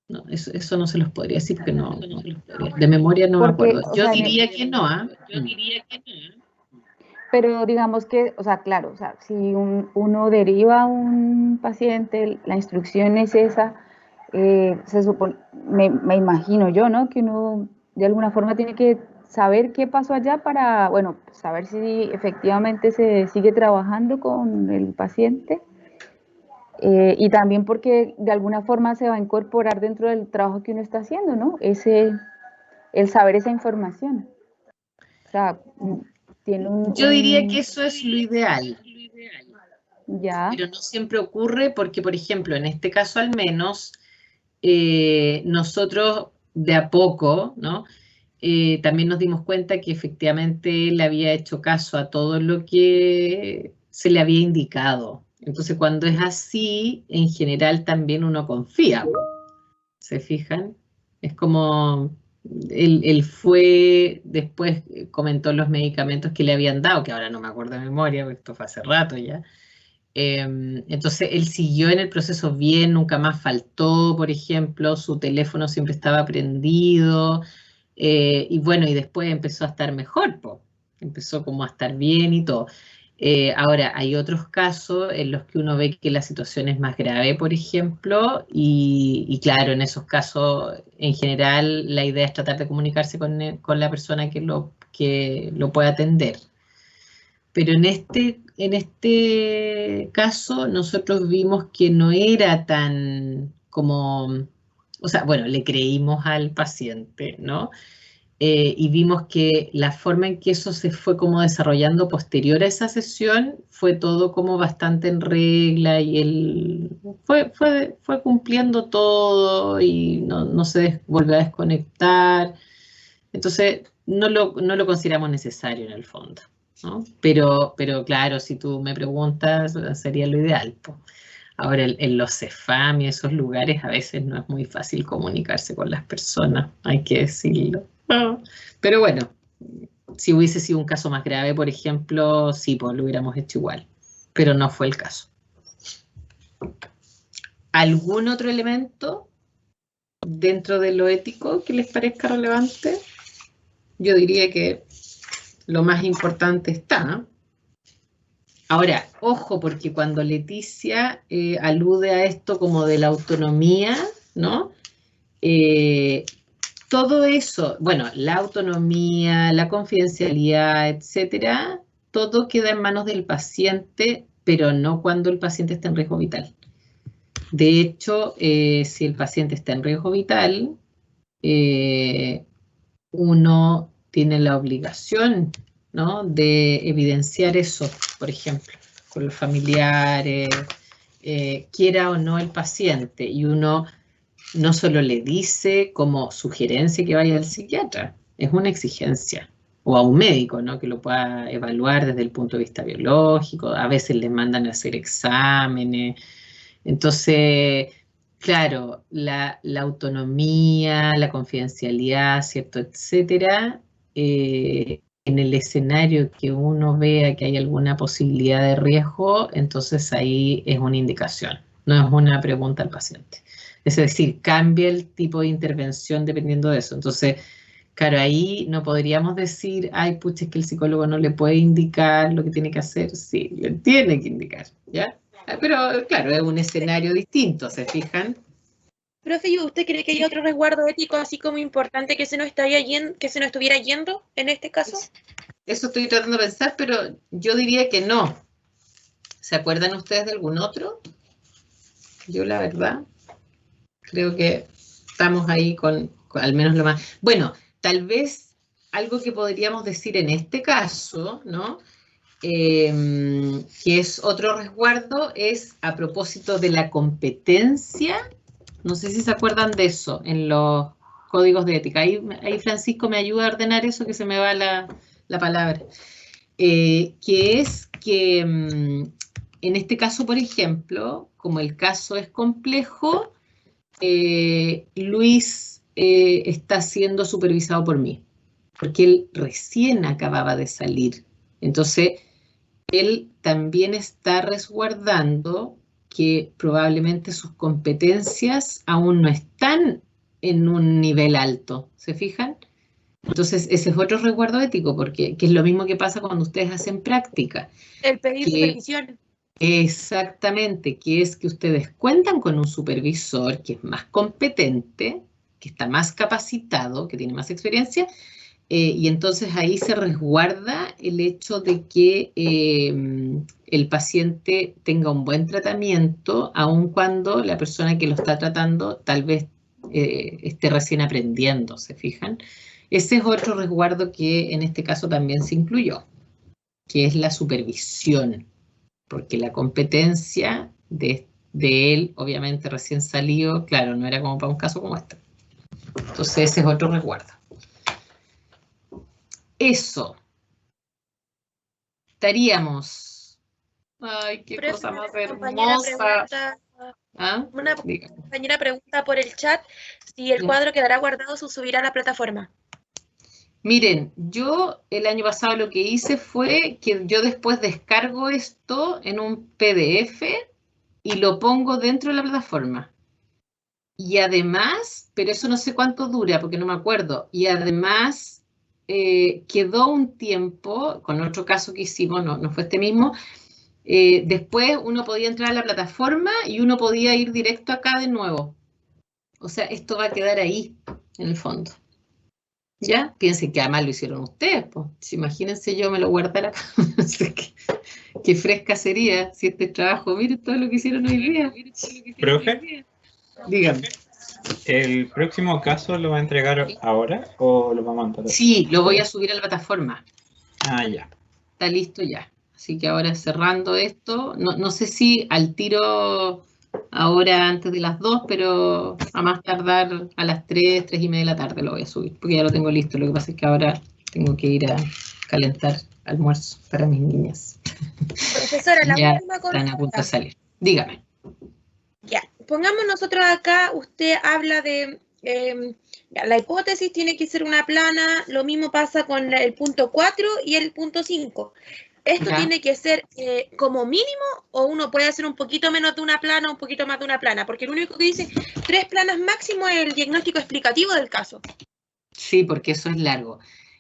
No, eso no se los podría decir porque no, de memoria no me acuerdo. Yo diría que no, ¿ah? Pero digamos que, o sea, claro, o sea, si uno deriva a un paciente, la instrucción es esa, se supone, me imagino yo, ¿no? Que uno de alguna forma tiene que saber qué pasó allá para, bueno, saber si efectivamente se sigue trabajando con el paciente. Y también porque de alguna forma se va a incorporar dentro del trabajo que uno está haciendo, ¿no? El saber esa información. O sea, tiene Yo diría que eso es lo ideal. Ya. Pero no siempre ocurre porque, por ejemplo, en este caso al menos, nosotros de a poco, ¿no? También nos dimos cuenta que efectivamente él había hecho caso a todo lo que se le había indicado. Entonces, cuando es así, en general también uno confía. ¿Se fijan? Es como él fue, después comentó los medicamentos que le habían dado, que ahora no me acuerdo de memoria, porque esto fue hace rato ya. Entonces él siguió en el proceso bien, nunca más faltó, por ejemplo, su teléfono siempre estaba prendido, y bueno, y después empezó a estar mejor, po. Empezó como a estar bien y todo. Ahora, hay otros casos en los que uno ve que la situación es más grave, por ejemplo, y claro, en esos casos, en general, la idea es tratar de comunicarse con la persona que lo puede atender. Pero en este caso nosotros vimos que no era tan como, o sea, bueno, le creímos al paciente, ¿no? Y vimos que la forma en que eso se fue como desarrollando posterior a esa sesión fue todo como bastante en regla y él fue cumpliendo todo y no se volvió a desconectar. Entonces, no lo consideramos necesario en el fondo, ¿no? Pero claro, si tú me preguntas, sería lo ideal, po. Ahora, en los CEFAM y esos lugares a veces no es muy fácil comunicarse con las personas, hay que decirlo. Pero bueno, si hubiese sido un caso más grave, por ejemplo, sí, pues lo hubiéramos hecho igual, pero no fue el caso. ¿Algún otro elemento dentro de lo ético que les parezca relevante? Yo diría que lo más importante está, ¿no? Ahora, ojo, porque cuando Leticia alude a esto como de la autonomía, ¿no? Todo eso, bueno, la autonomía, la confidencialidad, etcétera, todo queda en manos del paciente, pero no cuando el paciente está en riesgo vital. De hecho, si el paciente está en riesgo vital, uno tiene la obligación, ¿no?, de evidenciar eso, por ejemplo, con los familiares, quiera o no el paciente, y uno no solo le dice como sugerencia que vaya al psiquiatra, es una exigencia, o a un médico, ¿no?, que lo pueda evaluar desde el punto de vista biológico, a veces les mandan a hacer exámenes. Entonces, claro, la autonomía, la confidencialidad, ¿cierto?, etcétera, en el escenario que uno vea que hay alguna posibilidad de riesgo, entonces ahí es una indicación, no es una pregunta al paciente. Es decir, cambia el tipo de intervención dependiendo de eso. Entonces, claro, ahí no podríamos decir, ay, pucha, es que el psicólogo no le puede indicar lo que tiene que hacer. Sí, le tiene que indicar, ¿ya? Pero, claro, es un escenario distinto, ¿se fijan? Profe, ¿y usted cree que hay otro resguardo ético así como importante que se nos estuviera yendo en este caso? Eso estoy tratando de pensar, pero yo diría que no. ¿Se acuerdan ustedes de algún otro? Yo, la verdad, creo que estamos ahí con al menos lo más. Bueno, tal vez algo que podríamos decir en este caso, ¿no? Que es otro resguardo, es a propósito de la competencia. No sé si se acuerdan de eso en los códigos de ética. Ahí Francisco me ayuda a ordenar eso, que se me va la palabra. Que es que en este caso, por ejemplo, como el caso es complejo, Luis está siendo supervisado por mí, porque él recién acababa de salir. Entonces, él también está resguardando que probablemente sus competencias aún no están en un nivel alto, ¿se fijan? Entonces, ese es otro resguardo ético, porque que es lo mismo que pasa cuando ustedes hacen práctica. El pedir supervisión. Exactamente, que es que ustedes cuentan con un supervisor que es más competente, que está más capacitado, que tiene más experiencia, y entonces ahí se resguarda el hecho de que el paciente tenga un buen tratamiento, aun cuando la persona que lo está tratando tal vez esté recién aprendiendo, ¿se fijan? Ese es otro resguardo que en este caso también se incluyó, que es la supervisión, porque la competencia de él, obviamente recién salido, claro, no era como para un caso como este. Entonces ese es otro resguardo. Eso. Estaríamos. Ay, qué cosa más hermosa. ¿Ah? Una compañera pregunta por el chat si el cuadro quedará guardado o subirá a la plataforma. Miren, yo el año pasado lo que hice fue que yo después descargo esto en un PDF y lo pongo dentro de la plataforma. Y además, pero eso no sé cuánto dura porque no me acuerdo, y además quedó un tiempo, con otro caso que hicimos, no fue este mismo, después uno podía entrar a la plataforma y uno podía ir directo acá de nuevo. O sea, esto va a quedar ahí, en el fondo. ¿Ya? Piensen que además lo hicieron ustedes, pues. Imagínense yo me lo guardara acá. Qué fresca sería si este trabajo, miren todo lo que hicieron hoy día. ¿Profe? Dígame. ¿El próximo caso lo va a entregar ahora o lo va a mandar? Sí, lo voy a subir a la plataforma. Ah, ya. Está listo ya. Así que ahora cerrando esto, no sé si al tiro ahora antes de las 2, pero a más tardar a las 3, 3:30 de la tarde lo voy a subir, porque ya lo tengo listo. Lo que pasa es que ahora tengo que ir a calentar almuerzo para mis niñas. Profesora, la ya última consulta. están a punto de salir. Dígame. Ya, pongamos nosotros acá, usted habla de, la hipótesis tiene que ser una plana, lo mismo pasa con el punto 4 y el punto 5. ¿Esto tiene que ser como mínimo o uno puede hacer un poquito menos de una plana, un poquito más de una plana? Porque lo único que dice 3 planas máximo es el diagnóstico explicativo del caso. Sí, porque eso es largo.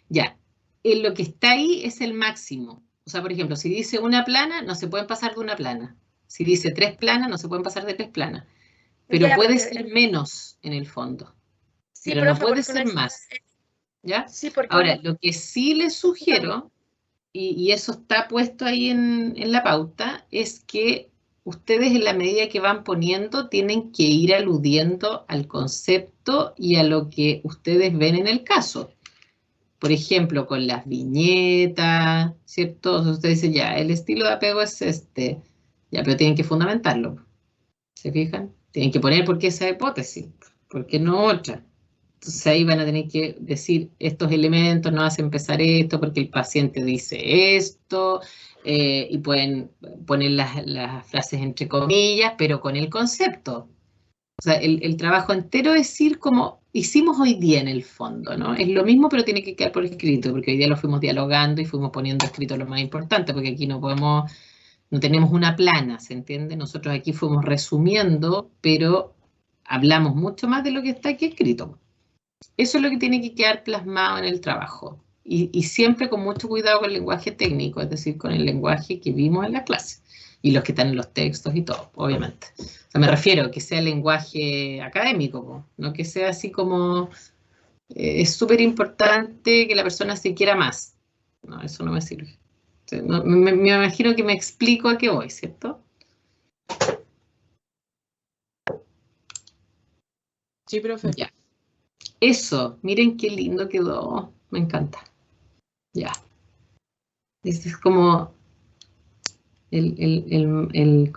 Ya, lo que está ahí es el máximo. O sea, por ejemplo, si dice una plana, no se pueden pasar de una plana. Si dice 3 planas, no se pueden pasar de 3 planas. Pero ya, puede ser menos en el fondo. Sí, pero no puede ser más. ¿Ya? Sí, porque ahora, lo que sí les sugiero, y eso está puesto ahí en la pauta, es que ustedes en la medida que van poniendo tienen que ir aludiendo al concepto y a lo que ustedes ven en el caso. Por ejemplo, con las viñetas, ¿cierto? Ustedes dicen, ya, el estilo de apego es este. Ya, pero tienen que fundamentarlo. ¿Se fijan? Tienen que poner por qué esa hipótesis, por qué no otra. Entonces ahí van a tener que decir, estos elementos nos hacen empezar esto porque el paciente dice esto, y pueden poner las frases entre comillas, pero con el concepto. O sea, el trabajo entero es ir como hicimos hoy día en el fondo, ¿no? Es lo mismo, pero tiene que quedar por escrito, porque hoy día lo fuimos dialogando y fuimos poniendo escrito lo más importante, porque aquí no tenemos una plana, ¿se entiende? Nosotros aquí fuimos resumiendo, pero hablamos mucho más de lo que está aquí escrito. Eso es lo que tiene que quedar plasmado en el trabajo. Y siempre con mucho cuidado con el lenguaje técnico, es decir, con el lenguaje que vimos en la clase. Y los que están en los textos y todo, obviamente. O sea, me refiero a que sea lenguaje académico, no que sea así como... es súper importante que la persona se quiera más. No, eso no me sirve. O sea, me imagino que me explico a qué voy, ¿cierto? Sí, profe. Ya. Eso, miren qué lindo quedó. Me encanta. Ya. Este es como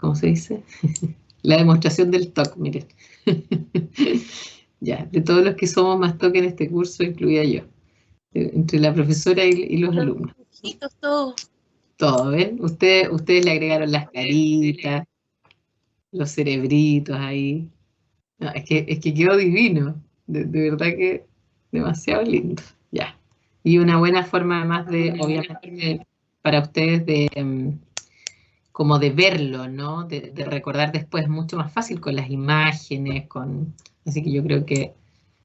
¿cómo se dice? La demostración del TOC, miren. Ya, de todos los que somos más TOC en este curso, incluida yo. Entre la profesora y los alumnos. Todos. Todo, ¿ven? Ustedes le agregaron las caritas, los cerebritos ahí. No, es que quedó divino. De verdad que demasiado lindo. Ya. Y una buena forma además de, obviamente, para ustedes de como de verlo, ¿no? De recordar después, mucho más fácil con las imágenes, así que yo creo que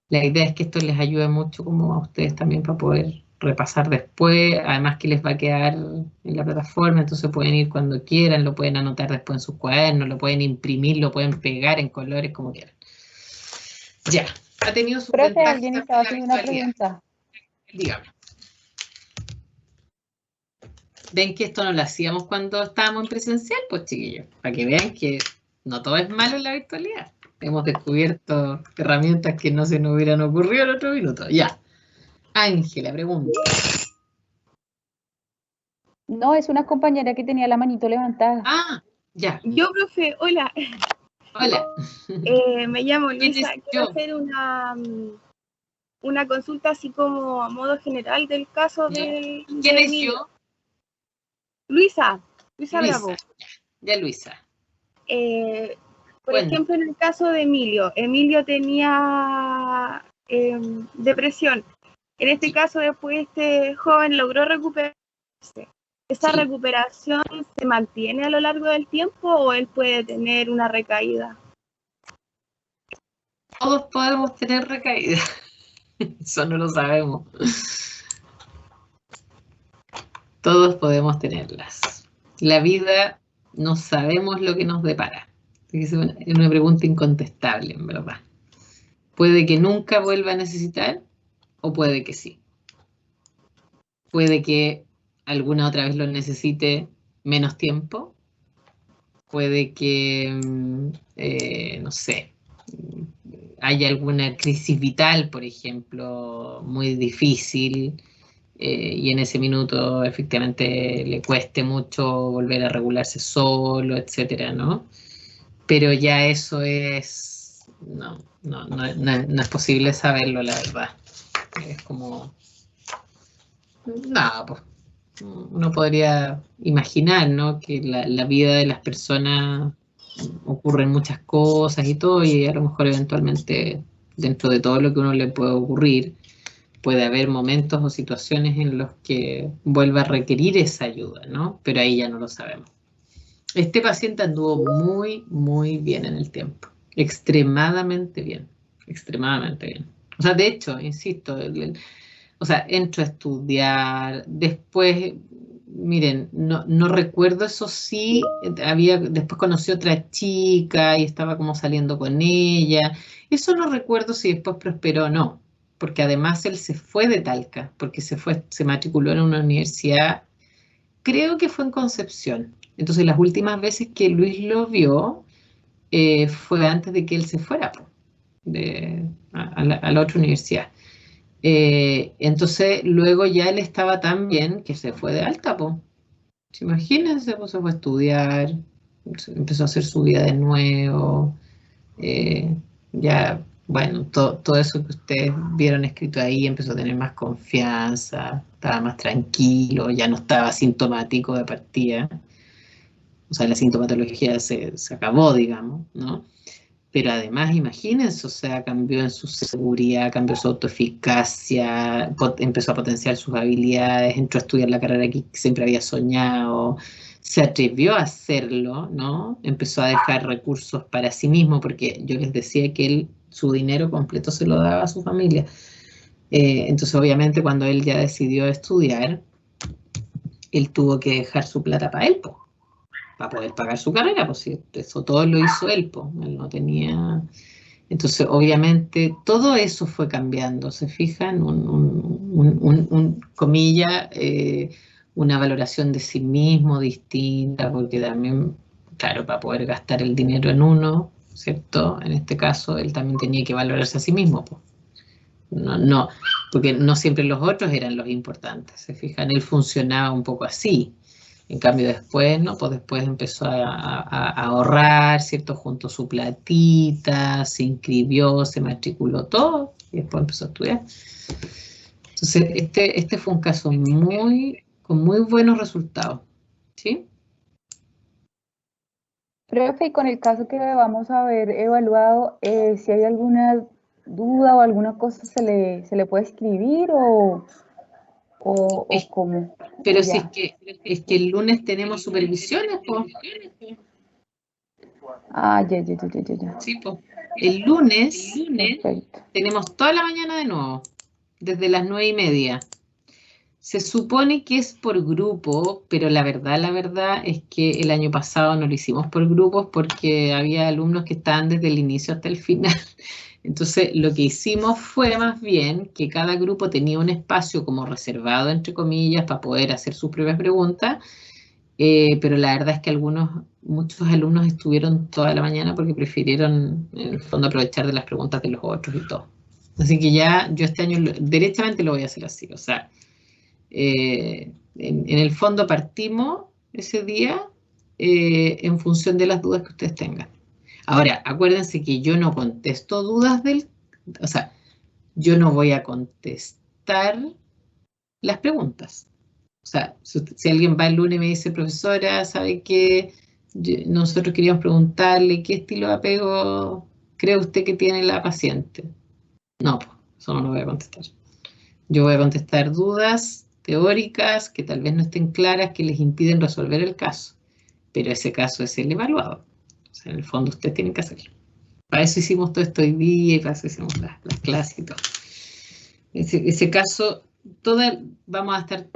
la idea es que esto les ayude mucho como a ustedes también para poder repasar después, además que les va a quedar en la plataforma, entonces pueden ir cuando quieran, lo pueden anotar después en sus cuadernos, lo pueden imprimir, lo pueden pegar en colores, como quieran. Ya, ha tenido su Profe, ventaja alguien estaba haciendo una pregunta. Dígame. ¿Ven que esto no lo hacíamos cuando estábamos en presencial? Pues chiquillos, para que vean que no todo es malo en la virtualidad. Hemos descubierto herramientas que no se nos hubieran ocurrido en otro minuto. Ya. Ángela, pregunta. No, es una compañera que tenía la manito levantada. Ah, ya. Yo, profe, hola. Hola. Me llamo Luisa. Quiero hacer una consulta así como a modo general del caso del... ¿Quién es yo? Luisa Bravo. Ya, Luisa. Por ejemplo, en el caso de Emilio tenía depresión. En este caso, después este joven logró recuperarse. ¿Esa recuperación se mantiene a lo largo del tiempo o él puede tener una recaída? Todos podemos tener recaída. Eso no lo sabemos. Todos podemos tenerlas. La vida no sabemos lo que nos depara. Es una pregunta incontestable, en verdad. Puede que nunca vuelva a necesitar o puede que sí. Puede que alguna otra vez lo necesite menos tiempo. Puede que, no sé, haya alguna crisis vital, por ejemplo, muy difícil, y en ese minuto efectivamente le cueste mucho volver a regularse solo, etcétera, ¿no? Pero ya eso es, no es posible saberlo, la verdad. Es como, nada, pues, uno podría imaginar, ¿no? Que la vida de las personas ocurren muchas cosas y todo, y a lo mejor eventualmente dentro de todo lo que uno le puede ocurrir, puede haber momentos o situaciones en los que vuelva a requerir esa ayuda, ¿no? Pero ahí ya no lo sabemos. Este paciente anduvo muy bien en el tiempo, extremadamente bien. O sea, de hecho, insisto, entró a estudiar, después, miren, no recuerdo, eso sí, después conoció otra chica y estaba como saliendo con ella. Eso no recuerdo si después prosperó o no, porque además él se fue de Talca, porque se matriculó en una universidad, creo que fue en Concepción. Entonces las últimas veces que Luis lo vio fue antes de que él se fuera a la otra universidad. Entonces luego ya él estaba tan bien que se fue de alta, po. Imagínense, pues se fue a estudiar, empezó a hacer su vida de nuevo, ya, bueno, todo eso que ustedes vieron escrito ahí, empezó a tener más confianza, estaba más tranquilo, ya no estaba sintomático de partida, o sea, la sintomatología se acabó, digamos, ¿no? Pero además, imagínense, o sea, cambió en su seguridad, cambió su autoeficacia, empezó a potenciar sus habilidades, entró a estudiar la carrera que siempre había soñado, se atrevió a hacerlo, ¿no? Empezó a dejar recursos para sí mismo, porque yo les decía que su dinero completo se lo daba a su familia. Entonces, obviamente, cuando él ya decidió estudiar, él tuvo que dejar su plata para él, po, para poder pagar su carrera, pues eso todo lo hizo él, pues, él no tenía... Entonces, obviamente, todo eso fue cambiando, ¿se fijan? Comilla, una valoración de sí mismo distinta, porque también, claro, para poder gastar el dinero en uno, ¿cierto? En este caso, él también tenía que valorarse a sí mismo, pues. No, porque no siempre los otros eran los importantes, ¿se fijan? Él funcionaba un poco así. En cambio después, ¿no? Pues después empezó a ahorrar, ¿cierto? Juntó su platita, se inscribió, se matriculó todo y después empezó a estudiar. Entonces, este fue un caso con muy buenos resultados, ¿sí? Profe, y con el caso que vamos a ver evaluado, si hay alguna duda o alguna cosa se le puede escribir o cómo. Pero o si ya. es que el lunes tenemos supervisiones, pues. Ah, ya. Sí, pues. El lunes Perfecto. tenemos toda la mañana de nuevo, desde las 9:30. Se supone que es por grupo, pero la verdad es que el año pasado no lo hicimos por grupos porque había alumnos que estaban desde el inicio hasta el final. Entonces, lo que hicimos fue más bien que cada grupo tenía un espacio como reservado, entre comillas, para poder hacer sus propias preguntas, pero la verdad es que muchos alumnos estuvieron toda la mañana porque prefirieron, en el fondo, aprovechar de las preguntas de los otros y todo. Así que ya yo este año derechamente lo voy a hacer así, o sea, en el fondo partimos ese día en función de las dudas que ustedes tengan. Ahora, acuérdense que yo no contesto dudas o sea, yo no voy a contestar las preguntas. O sea, si alguien va el lunes y me dice, profesora, ¿sabe qué? Nosotros queríamos preguntarle qué estilo de apego cree usted que tiene la paciente. No, pues, eso no lo voy a contestar. Yo voy a contestar dudas teóricas que tal vez no estén claras, que les impiden resolver el caso. Pero ese caso es el evaluado. O sea, en el fondo ustedes tienen que hacerlo. Para eso hicimos todo esto hoy día y para eso hicimos las clases y todo. Ese caso, vamos a estar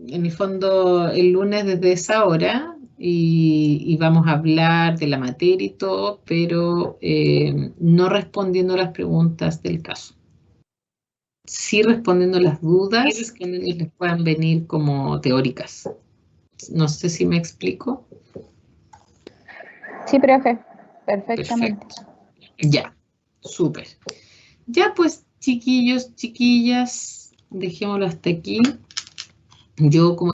en el fondo el lunes desde esa hora y vamos a hablar de la materia y todo, pero no respondiendo las preguntas del caso. Sí respondiendo las dudas que les puedan venir como teóricas. No sé si me explico. Sí, profe, perfectamente. Perfecto. Ya, súper. Ya pues, chiquillos, chiquillas, dejémoslo hasta aquí. Yo como